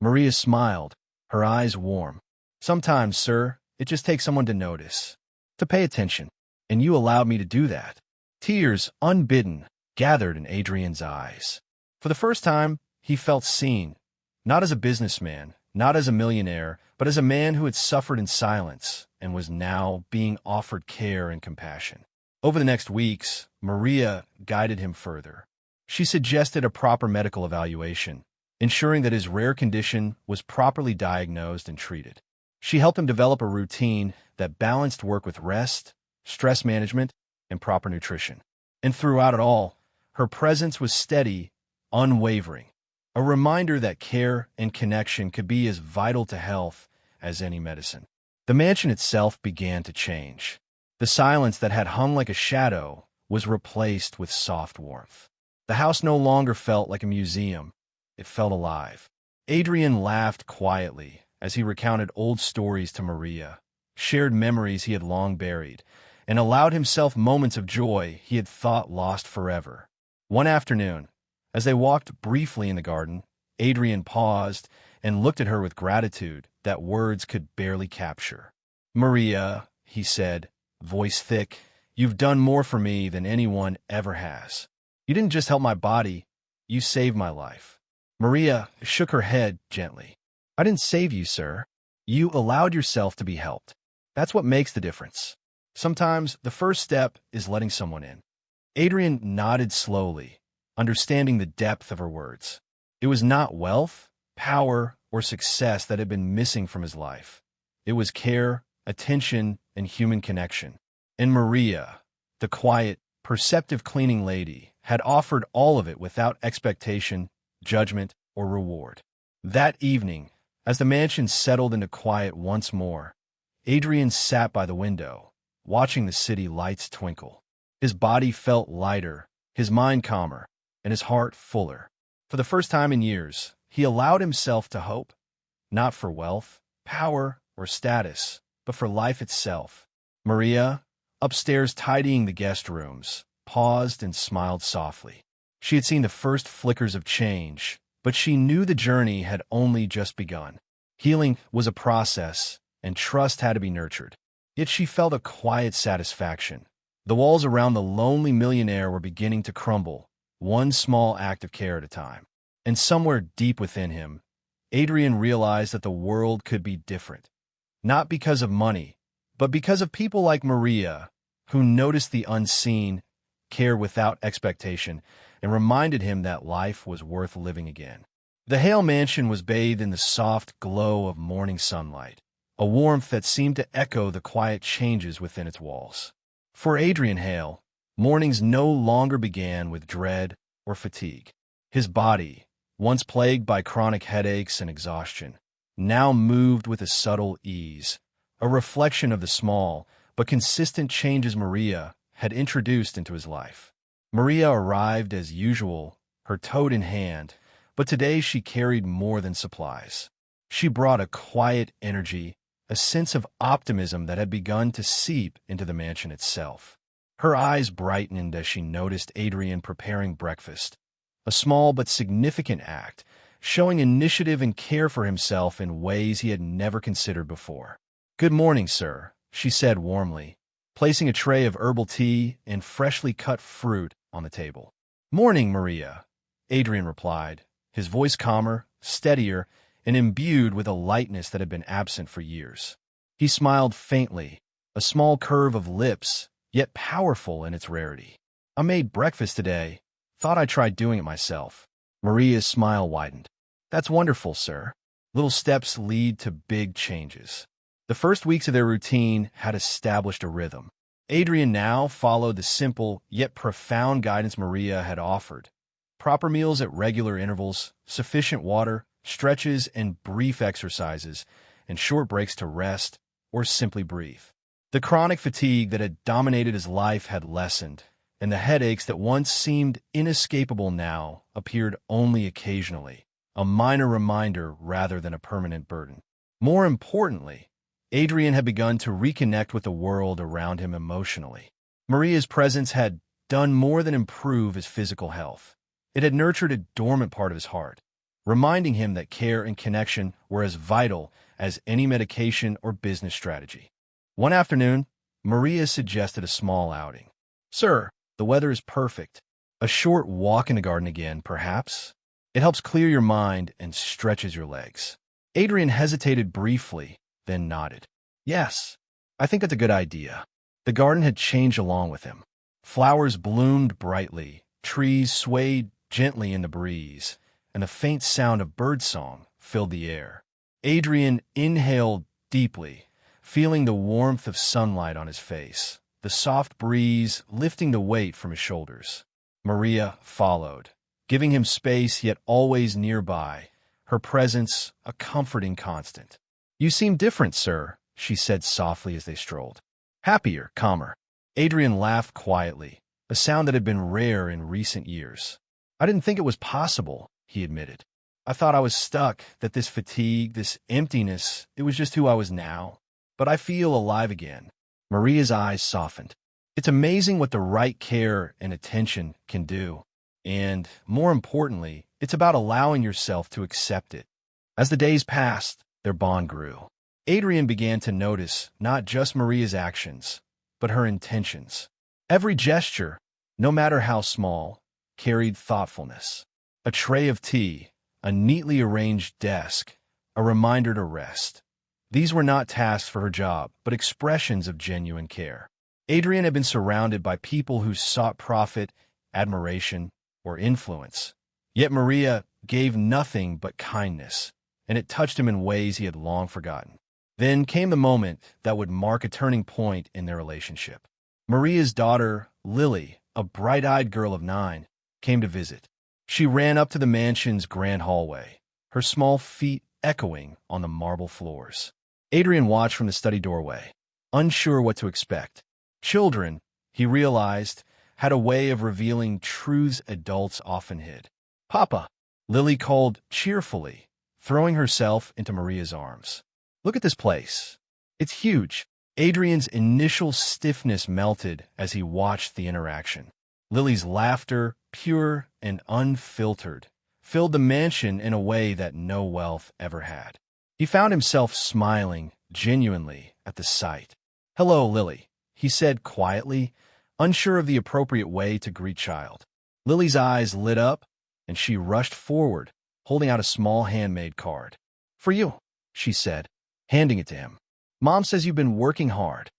Maria smiled, her eyes warm. "Sometimes, sir, it just takes someone to notice, to pay attention, and you allowed me to do that." Tears, unbidden, gathered in Adrian's eyes. For the first time, he felt seen, not as a businessman, not as a millionaire, but as a man who had suffered in silence and was now being offered care and compassion. Over the next weeks, Maria guided him further. She suggested a proper medical evaluation, ensuring that his rare condition was properly diagnosed and treated. She helped him develop a routine that balanced work with rest, stress management, and proper nutrition. And throughout it all, her presence was steady, unwavering, a reminder that care and connection could be as vital to health as any medicine. The mansion itself began to change. The silence that had hung like a shadow was replaced with soft warmth. The house no longer felt like a museum. It felt alive. Adrian laughed quietly as he recounted old stories to Maria, shared memories he had long buried, and allowed himself moments of joy he had thought lost forever. One afternoon, as they walked briefly in the garden, Adrian paused and looked at her with gratitude that words could barely capture. "Maria," he said, voice thick, "you've done more for me than anyone ever has. You didn't just help my body, you saved my life." Maria shook her head gently. "I didn't save you, sir. You allowed yourself to be helped. That's what makes the difference. Sometimes the first step is letting someone in." Adrian nodded slowly, understanding the depth of her words. It was not wealth, power, or success that had been missing from his life. It was care, attention, and human connection. And Maria, the quiet, perceptive cleaning lady, had offered all of it without expectation, judgment, or reward. That evening, as the mansion settled into quiet once more, Adrian sat by the window, watching the city lights twinkle. His body felt lighter, his mind calmer, and his heart fuller. For the first time in years, he allowed himself to hope, not for wealth, power, or status, but for life itself. Maria, upstairs tidying the guest rooms, paused and smiled softly. She had seen the first flickers of change, but she knew the journey had only just begun. Healing was a process, and trust had to be nurtured. Yet she felt a quiet satisfaction. The walls around the lonely millionaire were beginning to crumble, one small act of care at a time. And somewhere deep within him, Adrian realized that the world could be different. Not because of money, but because of people like Maria, who noticed the unseen, cared without expectation, and reminded him that life was worth living again. The Hale mansion was bathed in the soft glow of morning sunlight, a warmth that seemed to echo the quiet changes within its walls. For Adrian Hale, mornings no longer began with dread or fatigue. His body, once plagued by chronic headaches and exhaustion, now moved with a subtle ease, a reflection of the small but consistent changes Maria had introduced into his life. Maria arrived as usual, her toad in hand, But today she carried more than supplies. She brought a quiet energy, a sense of optimism that had begun to seep into the mansion itself. Her eyes brightened as she noticed Adrian preparing breakfast, a small but significant act, showing initiative and care for himself in ways he had never considered before. "Good morning, sir," she said warmly, placing a tray of herbal tea and freshly cut fruit on the table. "Morning, Maria," Adrian replied, his voice calmer, steadier, and imbued with a lightness that had been absent for years. He smiled faintly, a small curve of lips, yet powerful in its rarity. "I made breakfast today. Thought I'd try doing it myself." Maria's smile widened. "That's wonderful, sir." Little steps lead to big changes. The first weeks of their routine had established a rhythm. Adrian now followed the simple yet profound guidance Maria had offered. Proper meals at regular intervals, sufficient water, stretches and brief exercises, and short breaks to rest or simply breathe. The chronic fatigue that had dominated his life had lessened, and the headaches that once seemed inescapable now appeared only occasionally, a minor reminder rather than a permanent burden. More importantly, Adrian had begun to reconnect with the world around him emotionally. Maria's presence had done more than improve his physical health. It had nurtured a dormant part of his heart, reminding him that care and connection were as vital as any medication or business strategy. One afternoon, Maria suggested a small outing. "Sir, the weather is perfect. A short walk in the garden again, perhaps? It helps clear your mind and stretches your legs." Adrian hesitated briefly, then nodded. "Yes, I think that's a good idea." The garden had changed along with him. Flowers bloomed brightly, trees swayed gently in the breeze, and the faint sound of birdsong filled the air. Adrian inhaled deeply, feeling the warmth of sunlight on his face, the soft breeze lifting the weight from his shoulders. Maria followed, giving him space yet always nearby, her presence a comforting constant. "You seem different, sir," she said softly as they strolled. "Happier, calmer." Adrian laughed quietly, a sound that had been rare in recent years. "I didn't think it was possible," he admitted. "I thought I was stuck, that this fatigue, this emptiness, it was just who I was now. But I feel alive again." Maria's eyes softened. "It's amazing what the right care and attention can do. And, more importantly, it's about allowing yourself to accept it." As the days passed, their bond grew. Adrian began to notice not just Maria's actions, but her intentions. Every gesture, no matter how small, carried thoughtfulness. A tray of tea, a neatly arranged desk, a reminder to rest. These were not tasks for her job, but expressions of genuine care. Adrian had been surrounded by people who sought profit, admiration, or influence. Yet Maria gave nothing but kindness, and it touched him in ways he had long forgotten. Then came the moment that would mark a turning point in their relationship. Maria's daughter, Lily, a bright-eyed girl of 9, came to visit. She ran up to the mansion's grand hallway, her small feet echoing on the marble floors. Adrian watched from the study doorway, unsure what to expect. Children, he realized, had a way of revealing truths adults often hid. "Papa," Lily called cheerfully, throwing herself into Maria's arms. "Look at this place. It's huge." Adrian's initial stiffness melted as he watched the interaction. Lily's laughter, pure and unfiltered, filled the mansion in a way that no wealth ever had. He found himself smiling genuinely at the sight. "Hello, Lily," he said quietly, unsure of the appropriate way to greet child. Lily's eyes lit up, and she rushed forward, holding out a small handmade card. "For you," she said, handing it to him. "Mom says you've been working hard."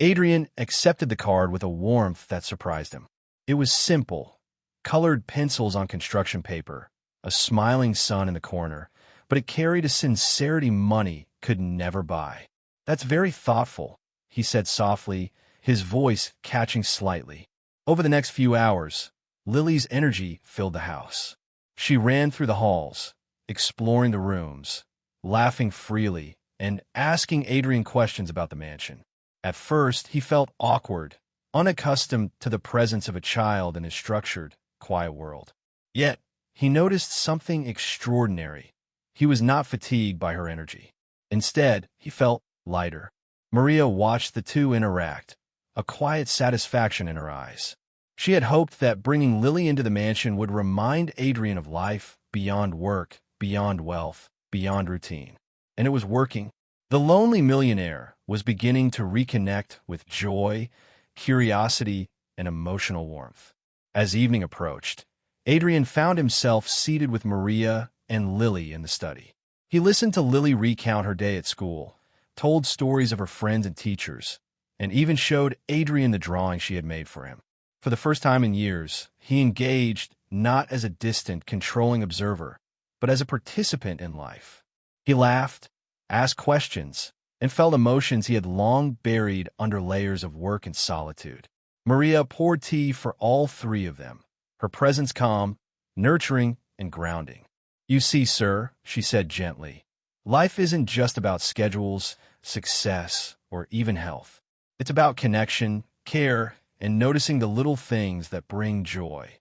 Adrian accepted the card with a warmth that surprised him. It was simple, colored pencils on construction paper, a smiling sun in the corner, but it carried a sincerity money could never buy. "That's very thoughtful," he said softly, his voice catching slightly. Over the next few hours, Lily's energy filled the house. She ran through the halls, exploring the rooms, laughing freely, and asking Adrian questions about the mansion. At first, he felt awkward, unaccustomed to the presence of a child in his structured, quiet world. Yet, he noticed something extraordinary. He was not fatigued by her energy. Instead, he felt lighter. Maria watched the two interact, a quiet satisfaction in her eyes. She had hoped that bringing Lily into the mansion would remind Adrian of life beyond work, beyond wealth, beyond routine. And it was working. The lonely millionaire was beginning to reconnect with joy, curiosity, and emotional warmth. As evening approached, Adrian found himself seated with Maria and Lily in the study. He listened to Lily recount her day at school, told stories of her friends and teachers, and even showed Adrian the drawing she had made for him. For the first time in years, he engaged not as a distant, controlling observer, but as a participant in life. He laughed, asked questions, and felt emotions he had long buried under layers of work and solitude. Maria poured tea for all three of them, her presence calm, nurturing, and grounding. "You see, sir," she said gently, "life isn't just about schedules, success, or even health. It's about connection, care, and noticing the little things that bring joy."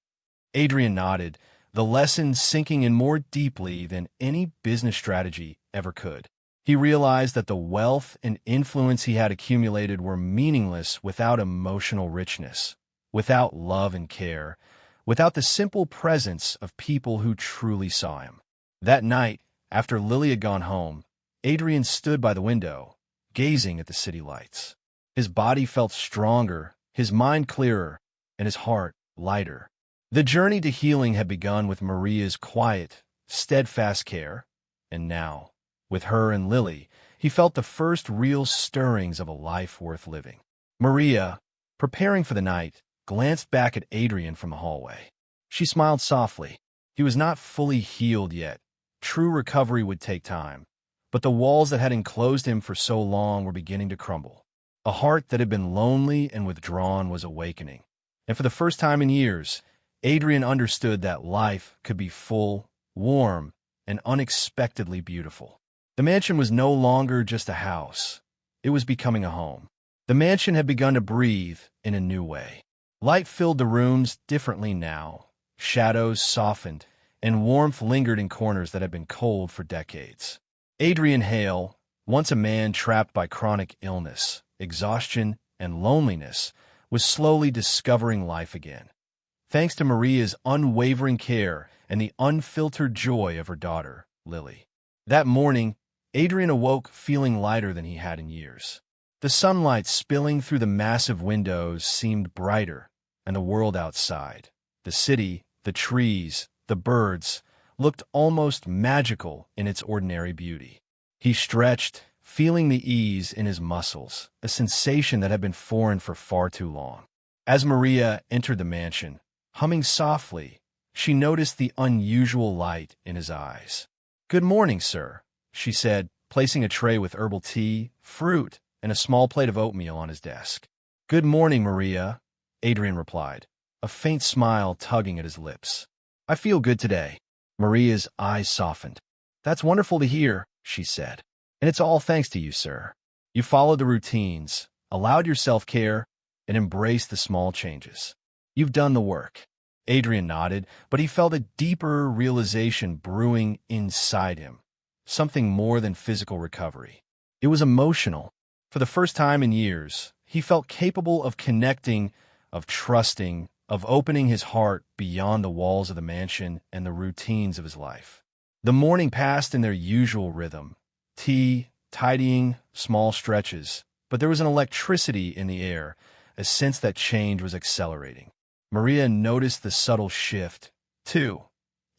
Adrian nodded, the lesson sinking in more deeply than any business strategy ever could. He realized that the wealth and influence he had accumulated were meaningless without emotional richness, without love and care, without the simple presence of people who truly saw him. That night, after Lily had gone home, Adrian stood by the window, gazing at the city lights. His body felt stronger, his mind clearer, and his heart lighter. The journey to healing had begun with Maria's quiet, steadfast care, and now, with her and Lily, he felt the first real stirrings of a life worth living. Maria, preparing for the night, glanced back at Adrian from the hallway. She smiled softly. He was not fully healed yet. True recovery would take time, but the walls that had enclosed him for so long were beginning to crumble. A heart that had been lonely and withdrawn was awakening. And for the first time in years, Adrian understood that life could be full, warm, and unexpectedly beautiful. The mansion was no longer just a house. It was becoming a home. The mansion had begun to breathe in a new way. Light filled the rooms differently now. Shadows softened, and warmth lingered in corners that had been cold for decades. Adrian Hale, once a man trapped by chronic illness, exhaustion, and loneliness, was slowly discovering life again. Thanks to Maria's unwavering care and the unfiltered joy of her daughter, Lily. That morning, Adrian awoke feeling lighter than he had in years. The sunlight spilling through the massive windows seemed brighter, and the world outside, the city, the trees, the birds, looked almost magical in its ordinary beauty. He stretched, feeling the ease in his muscles, a sensation that had been foreign for far too long. As Maria entered the mansion, humming softly, she noticed the unusual light in his eyes. "Good morning, sir," she said, placing a tray with herbal tea, fruit, and a small plate of oatmeal on his desk. "Good morning, Maria," Adrian replied, a faint smile tugging at his lips. "I feel good today." Maria's eyes softened. "That's wonderful to hear," she said. "And it's all thanks to you, sir. You followed the routines, allowed your self-care, and embraced the small changes. You've done the work." Adrian nodded, but he felt a deeper realization brewing inside him, something more than physical recovery. It was emotional. For the first time in years, he felt capable of connecting, of trusting, of opening his heart beyond the walls of the mansion and the routines of his life. The morning passed in their usual rhythm. Tea, tidying, small stretches. But there was an electricity in the air, a sense that change was accelerating. Maria noticed the subtle shift, too.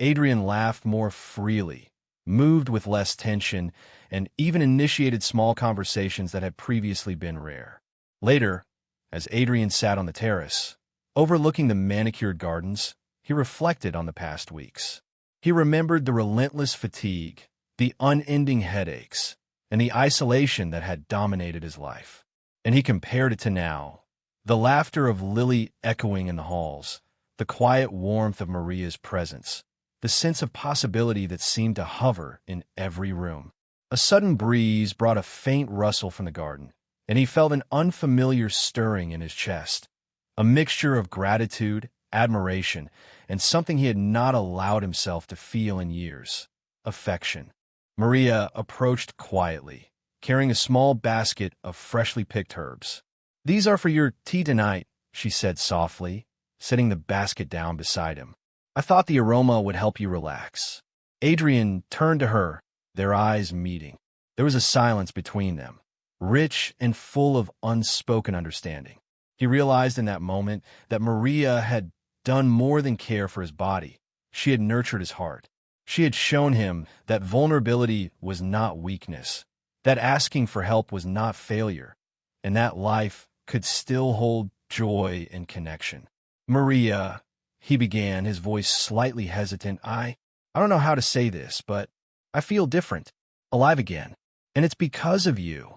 Adrian laughed more freely, moved with less tension, and even initiated small conversations that had previously been rare. Later, as Adrian sat on the terrace, overlooking the manicured gardens, he reflected on the past weeks. He remembered the relentless fatigue, the unending headaches, and the isolation that had dominated his life. And he compared it to now, the laughter of Lily echoing in the halls, the quiet warmth of Maria's presence, the sense of possibility that seemed to hover in every room. A sudden breeze brought a faint rustle from the garden, and he felt an unfamiliar stirring in his chest, a mixture of gratitude admiration, and something he had not allowed himself to feel in years: affection. Maria approached quietly, carrying a small basket of freshly picked herbs. "These are for your tea tonight," she said softly, setting the basket down beside him. "I thought the aroma would help you relax." Adrian turned to her, their eyes meeting. There was a silence between them, rich and full of unspoken understanding. He realized in that moment that Maria had done more than care for his body. She had nurtured his heart. She had shown him that vulnerability was not weakness, that asking for help was not failure, and that life could still hold joy and connection. "Maria," he began, his voice slightly hesitant, I don't know how to say this, but I feel different, alive again. And it's because of you."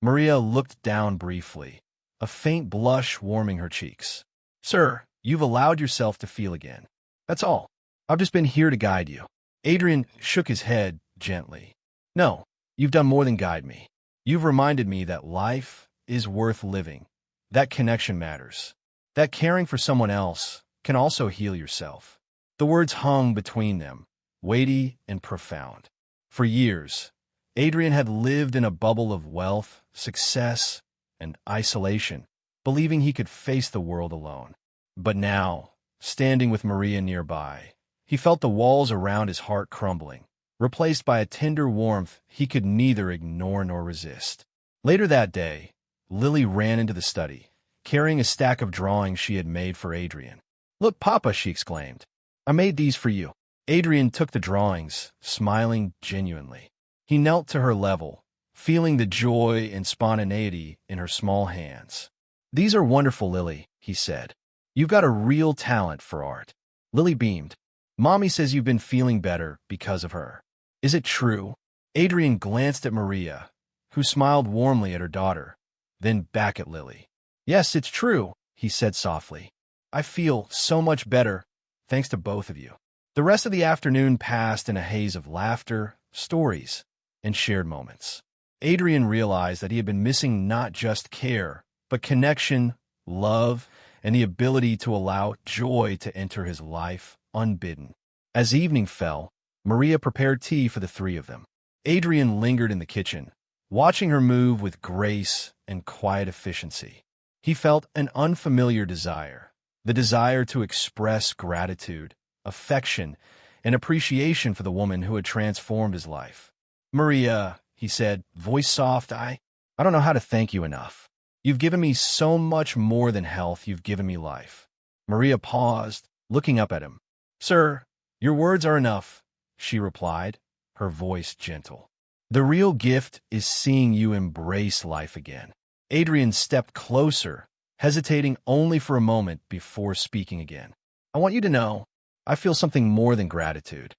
Maria looked down briefly, a faint blush warming her cheeks. "Sir, you've allowed yourself to feel again. That's all. I've just been here to guide you." Adrian shook his head gently. "No, you've done more than guide me. You've reminded me that life is worth living, that connection matters, that caring for someone else can also heal yourself." The words hung between them, weighty and profound. For years, Adrian had lived in a bubble of wealth, success, and isolation, believing he could face the world alone. But now, standing with Maria nearby, he felt the walls around his heart crumbling, replaced by a tender warmth he could neither ignore nor resist. Later that day, Lily ran into the study, carrying a stack of drawings she had made for Adrian. "Look, Papa," she exclaimed. "I made these for you." Adrian took the drawings, smiling genuinely. He knelt to her level, feeling the joy and spontaneity in her small hands. "These are wonderful, Lily," he said. "You've got a real talent for art." Lily beamed. "Mommy says you've been feeling better because of her. Is it true?" Adrian glanced at Maria, who smiled warmly at her daughter, then back at Lily. "Yes, it's true," he said softly. "I feel so much better, thanks to both of you." The rest of the afternoon passed in a haze of laughter, stories, and shared moments. Adrian realized that he had been missing not just care, but connection, love, and the ability to allow joy to enter his life unbidden. As evening fell, Maria prepared tea for the three of them. Adrian lingered in the kitchen, watching her move with grace and quiet efficiency. He felt an unfamiliar desire, the desire to express gratitude, affection, and appreciation for the woman who had transformed his life. "Maria," he said, voice soft, I don't know how to thank you enough. You've given me so much more than health, you've given me life." Maria paused, looking up at him. "Sir, your words are enough," she replied, her voice gentle. "The real gift is seeing you embrace life again." Adrian stepped closer, hesitating only for a moment before speaking again. "I want you to know, I feel something more than gratitude."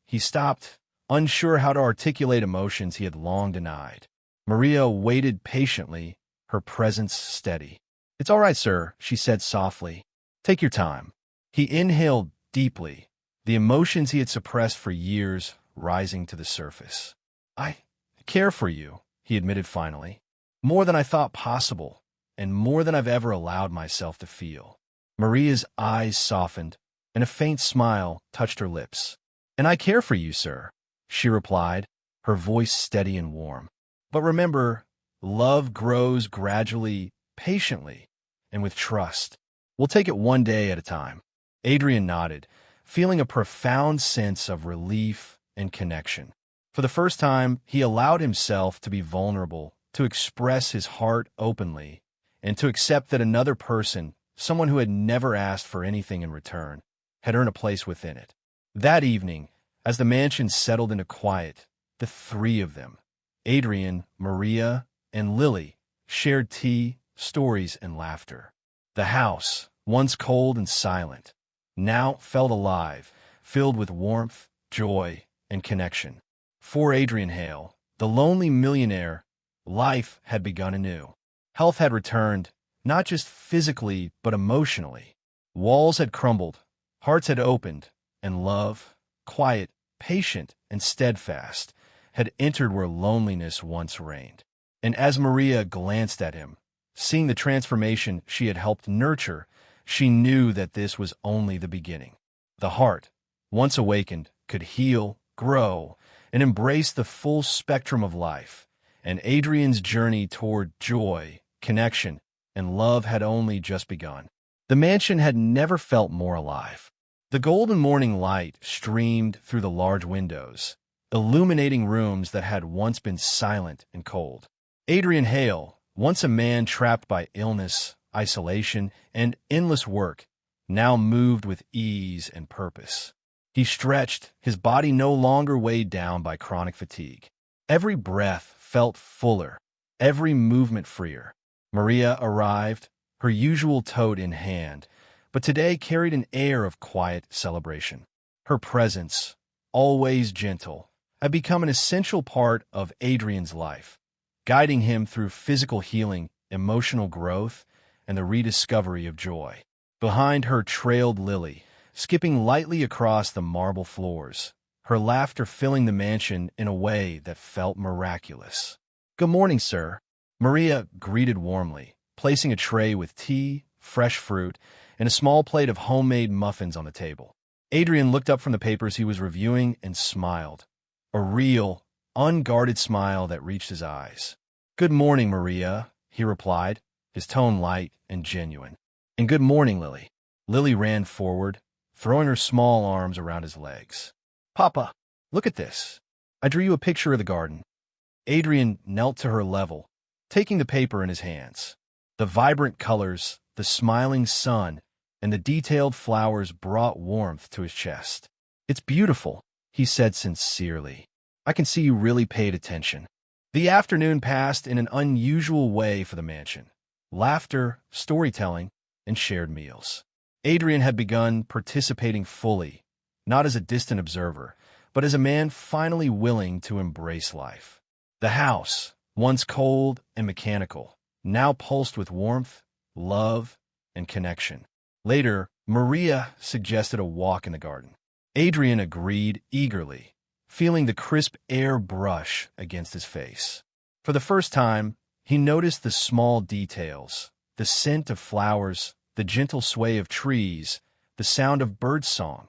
He stopped, unsure how to articulate emotions he had long denied. Maria waited patiently, her presence steady. "It's all right, sir," she said softly. "Take your time." He inhaled deeply, the emotions he had suppressed for years rising to the surface. "I care for you," he admitted finally, "more than I thought possible, and more than I've ever allowed myself to feel." Maria's eyes softened, and a faint smile touched her lips. "And I care for you, sir," she replied, her voice steady and warm. "But remember, love grows gradually, patiently, and with trust. We'll take it one day at a time." Adrian nodded, feeling a profound sense of relief and connection. For the first time, he allowed himself to be vulnerable, to express his heart openly, and to accept that another person, someone who had never asked for anything in return, had earned a place within it. That evening, as the mansion settled into quiet, the three of them, Adrian, Maria, and Lily, shared tea, stories, and laughter. The house, once cold and silent, now felt alive, filled with warmth, joy, and connection. For Adrian Hale, the lonely millionaire, life had begun anew. Health had returned, not just physically, but emotionally. Walls had crumbled, hearts had opened, and love, quiet, patient, and steadfast, had entered where loneliness once reigned. And as Maria glanced at him, seeing the transformation she had helped nurture, she knew that this was only the beginning. The heart, once awakened, could heal, grow, and embrace the full spectrum of life, and Adrian's journey toward joy, connection, and love had only just begun. The mansion had never felt more alive. The golden morning light streamed through the large windows, illuminating rooms that had once been silent and cold. Adrian Hale, once a man trapped by illness, isolation, and endless work, now moved with ease and purpose. He stretched, his body no longer weighed down by chronic fatigue. Every breath felt fuller, every movement freer. Maria arrived, her usual tote in hand, but today carried an air of quiet celebration. Her presence, always gentle, had become an essential part of Adrian's life, guiding him through physical healing, emotional growth, and the rediscovery of joy. Behind her trailed Lily, skipping lightly across the marble floors, her laughter filling the mansion in a way that felt miraculous. "Good morning, sir," Maria greeted warmly, placing a tray with tea, fresh fruit, and a small plate of homemade muffins on the table. Adrian looked up from the papers he was reviewing and smiled, a real, unguarded smile that reached his eyes. "Good morning, Maria," he replied, his tone light and genuine. "And good morning, Lily." Lily ran forward, throwing her small arms around his legs. "Papa, look at this. I drew you a picture of the garden." Adrian knelt to her level, taking the paper in his hands. The vibrant colors, the smiling sun, and the detailed flowers brought warmth to his chest. "It's beautiful," he said sincerely. "I can see you really paid attention." The afternoon passed in an unusual way for the mansion. Laughter, storytelling, and shared meals. Adrian had begun participating fully, not as a distant observer, but as a man finally willing to embrace life. The house, once cold and mechanical, now pulsed with warmth, love, and connection. Later, Maria suggested a walk in the garden. Adrian agreed eagerly, feeling the crisp air brush against his face. For the first time, he noticed the small details, the scent of flowers, the gentle sway of trees, the sound of birdsong,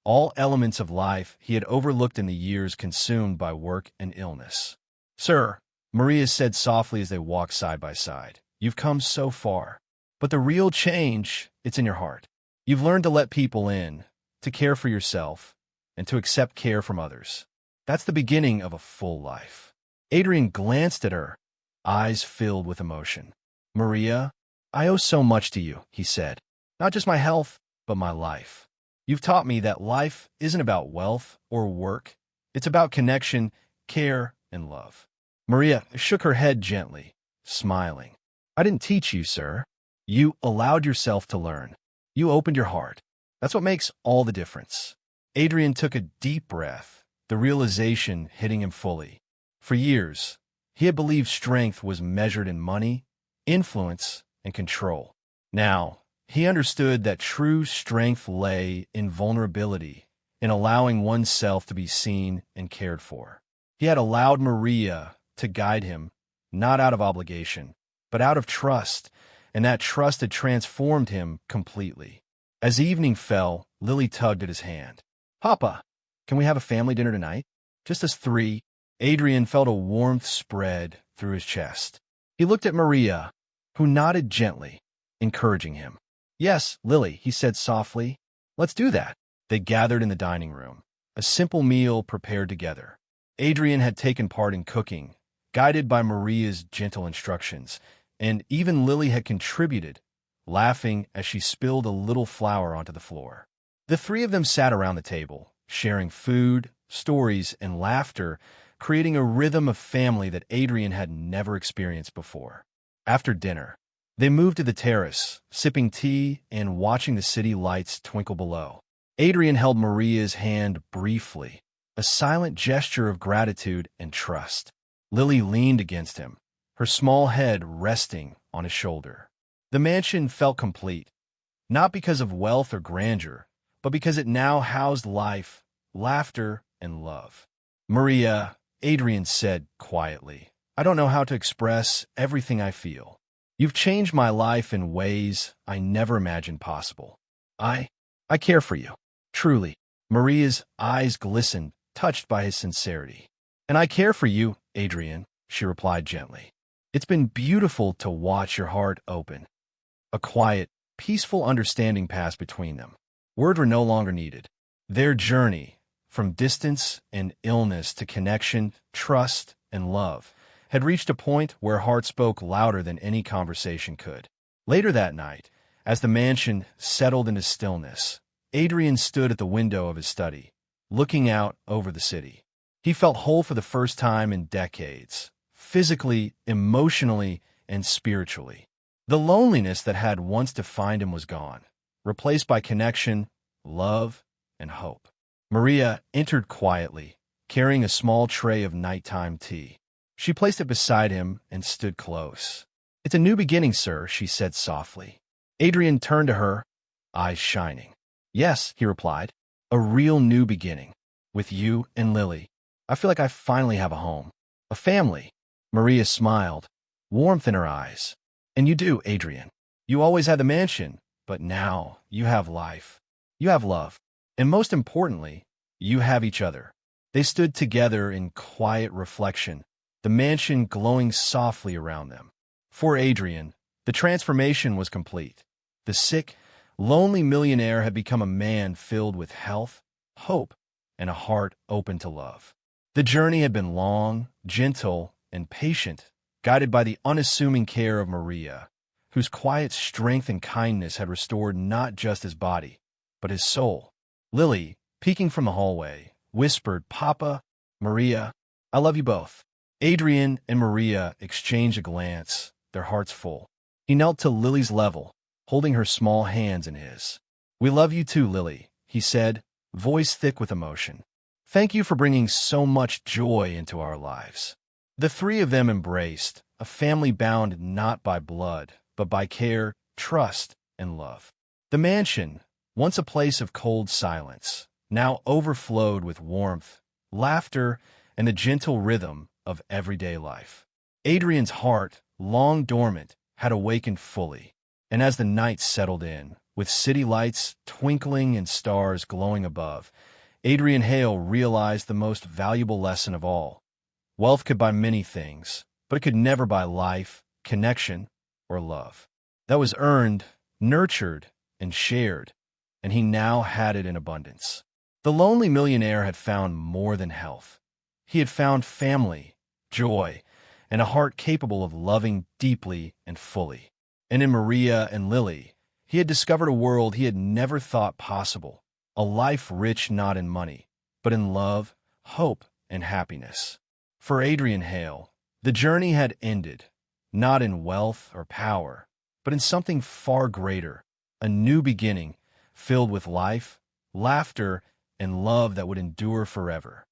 all elements of life he had overlooked in the years consumed by work and illness. "Sir," Maria said softly as they walked side by side, "you've come so far. But the real change, it's in your heart. You've learned to let people in, to care for yourself, and to accept care from others. That's the beginning of a full life." Adrian glanced at her, eyes filled with emotion. "Maria, I owe so much to you," he said. "Not just my health, but my life. You've taught me that life isn't about wealth or work. It's about connection, care, and love." Maria shook her head gently, smiling. "I didn't teach you, sir. You allowed yourself to learn. You opened your heart. That's what makes all the difference." Adrian took a deep breath, the realization hitting him fully. For years, he had believed strength was measured in money, influence, and control. Now, he understood that true strength lay in vulnerability, in allowing oneself to be seen and cared for. He had allowed Maria to guide him, not out of obligation, but out of trust, and that trust had transformed him completely. As evening fell, Lily tugged at his hand. "Papa, can we have a family dinner tonight? Just us three." Adrian felt a warmth spread through his chest. He looked at Maria, who nodded gently, encouraging him. "Yes, Lily," he said softly. "Let's do that." They gathered in the dining room, a simple meal prepared together. Adrian had taken part in cooking, guided by Maria's gentle instructions, and even Lily had contributed, laughing as she spilled a little flour onto the floor. The three of them sat around the table, sharing food, stories, and laughter, creating a rhythm of family that Adrian had never experienced before. After dinner, they moved to the terrace, sipping tea and watching the city lights twinkle below. Adrian held Maria's hand briefly, a silent gesture of gratitude and trust. Lily leaned against him, her small head resting on his shoulder. The mansion felt complete, not because of wealth or grandeur, but because it now housed life, laughter, and love. "Maria," Adrian said quietly, "I don't know how to express everything I feel. You've changed my life in ways I never imagined possible. I, I care for you. Truly. Maria's eyes glistened, touched by his sincerity. And I care for you, Adrian, she replied gently. It's been beautiful to watch your heart open. A quiet, peaceful understanding passed between them. Words were no longer needed. Their journey, from distance and illness to connection, trust, and love, had reached a point where heart spoke louder than any conversation could. Later that night, as the mansion settled into stillness, Adrian stood at the window of his study, looking out over the city. He felt whole for the first time in decades, physically, emotionally, and spiritually. The loneliness that had once defined him was gone, replaced by connection, love, and hope. Maria entered quietly, carrying a small tray of nighttime tea. She placed it beside him and stood close. "It's a new beginning, sir," she said softly. Adrian turned to her, eyes shining. "Yes," he replied, "a real new beginning. With you and Lily. I feel like I finally have a home. A family." Maria smiled, warmth in her eyes. "And you do, Adrian. You always had the mansion, but now you have life. You have love. And most importantly, you have each other." They stood together in quiet reflection, the mansion glowing softly around them. For Adrian, the transformation was complete. The sick, lonely millionaire had become a man filled with health, hope, and a heart open to love. The journey had been long, gentle, and patient, guided by the unassuming care of Maria, whose quiet strength and kindness had restored not just his body, but his soul. Lily, peeking from the hallway, whispered, "Papa, Maria, I love you both." Adrian and Maria exchanged a glance, their hearts full. He knelt to Lily's level, holding her small hands in his. "We love you too, Lily," he said, voice thick with emotion. "Thank you for bringing so much joy into our lives." The three of them embraced, a family bound not by blood, but by care, trust, and love. The mansion, once a place of cold silence, now overflowed with warmth, laughter, and the gentle rhythm of everyday life. Adrian's heart, long dormant, had awakened fully, and as the night settled in, with city lights twinkling and stars glowing above, Adrian Hale realized the most valuable lesson of all. Wealth could buy many things, but it could never buy life, connection, or love. That was earned, nurtured, and shared, and he now had it in abundance. The lonely millionaire had found more than health. He had found family, joy, and a heart capable of loving deeply and fully. And in Maria and Lily, he had discovered a world he had never thought possible, a life rich not in money, but in love, hope, and happiness. For Adrian Hale, the journey had ended, not in wealth or power, but in something far greater, a new beginning filled with life, laughter, and love that would endure forever.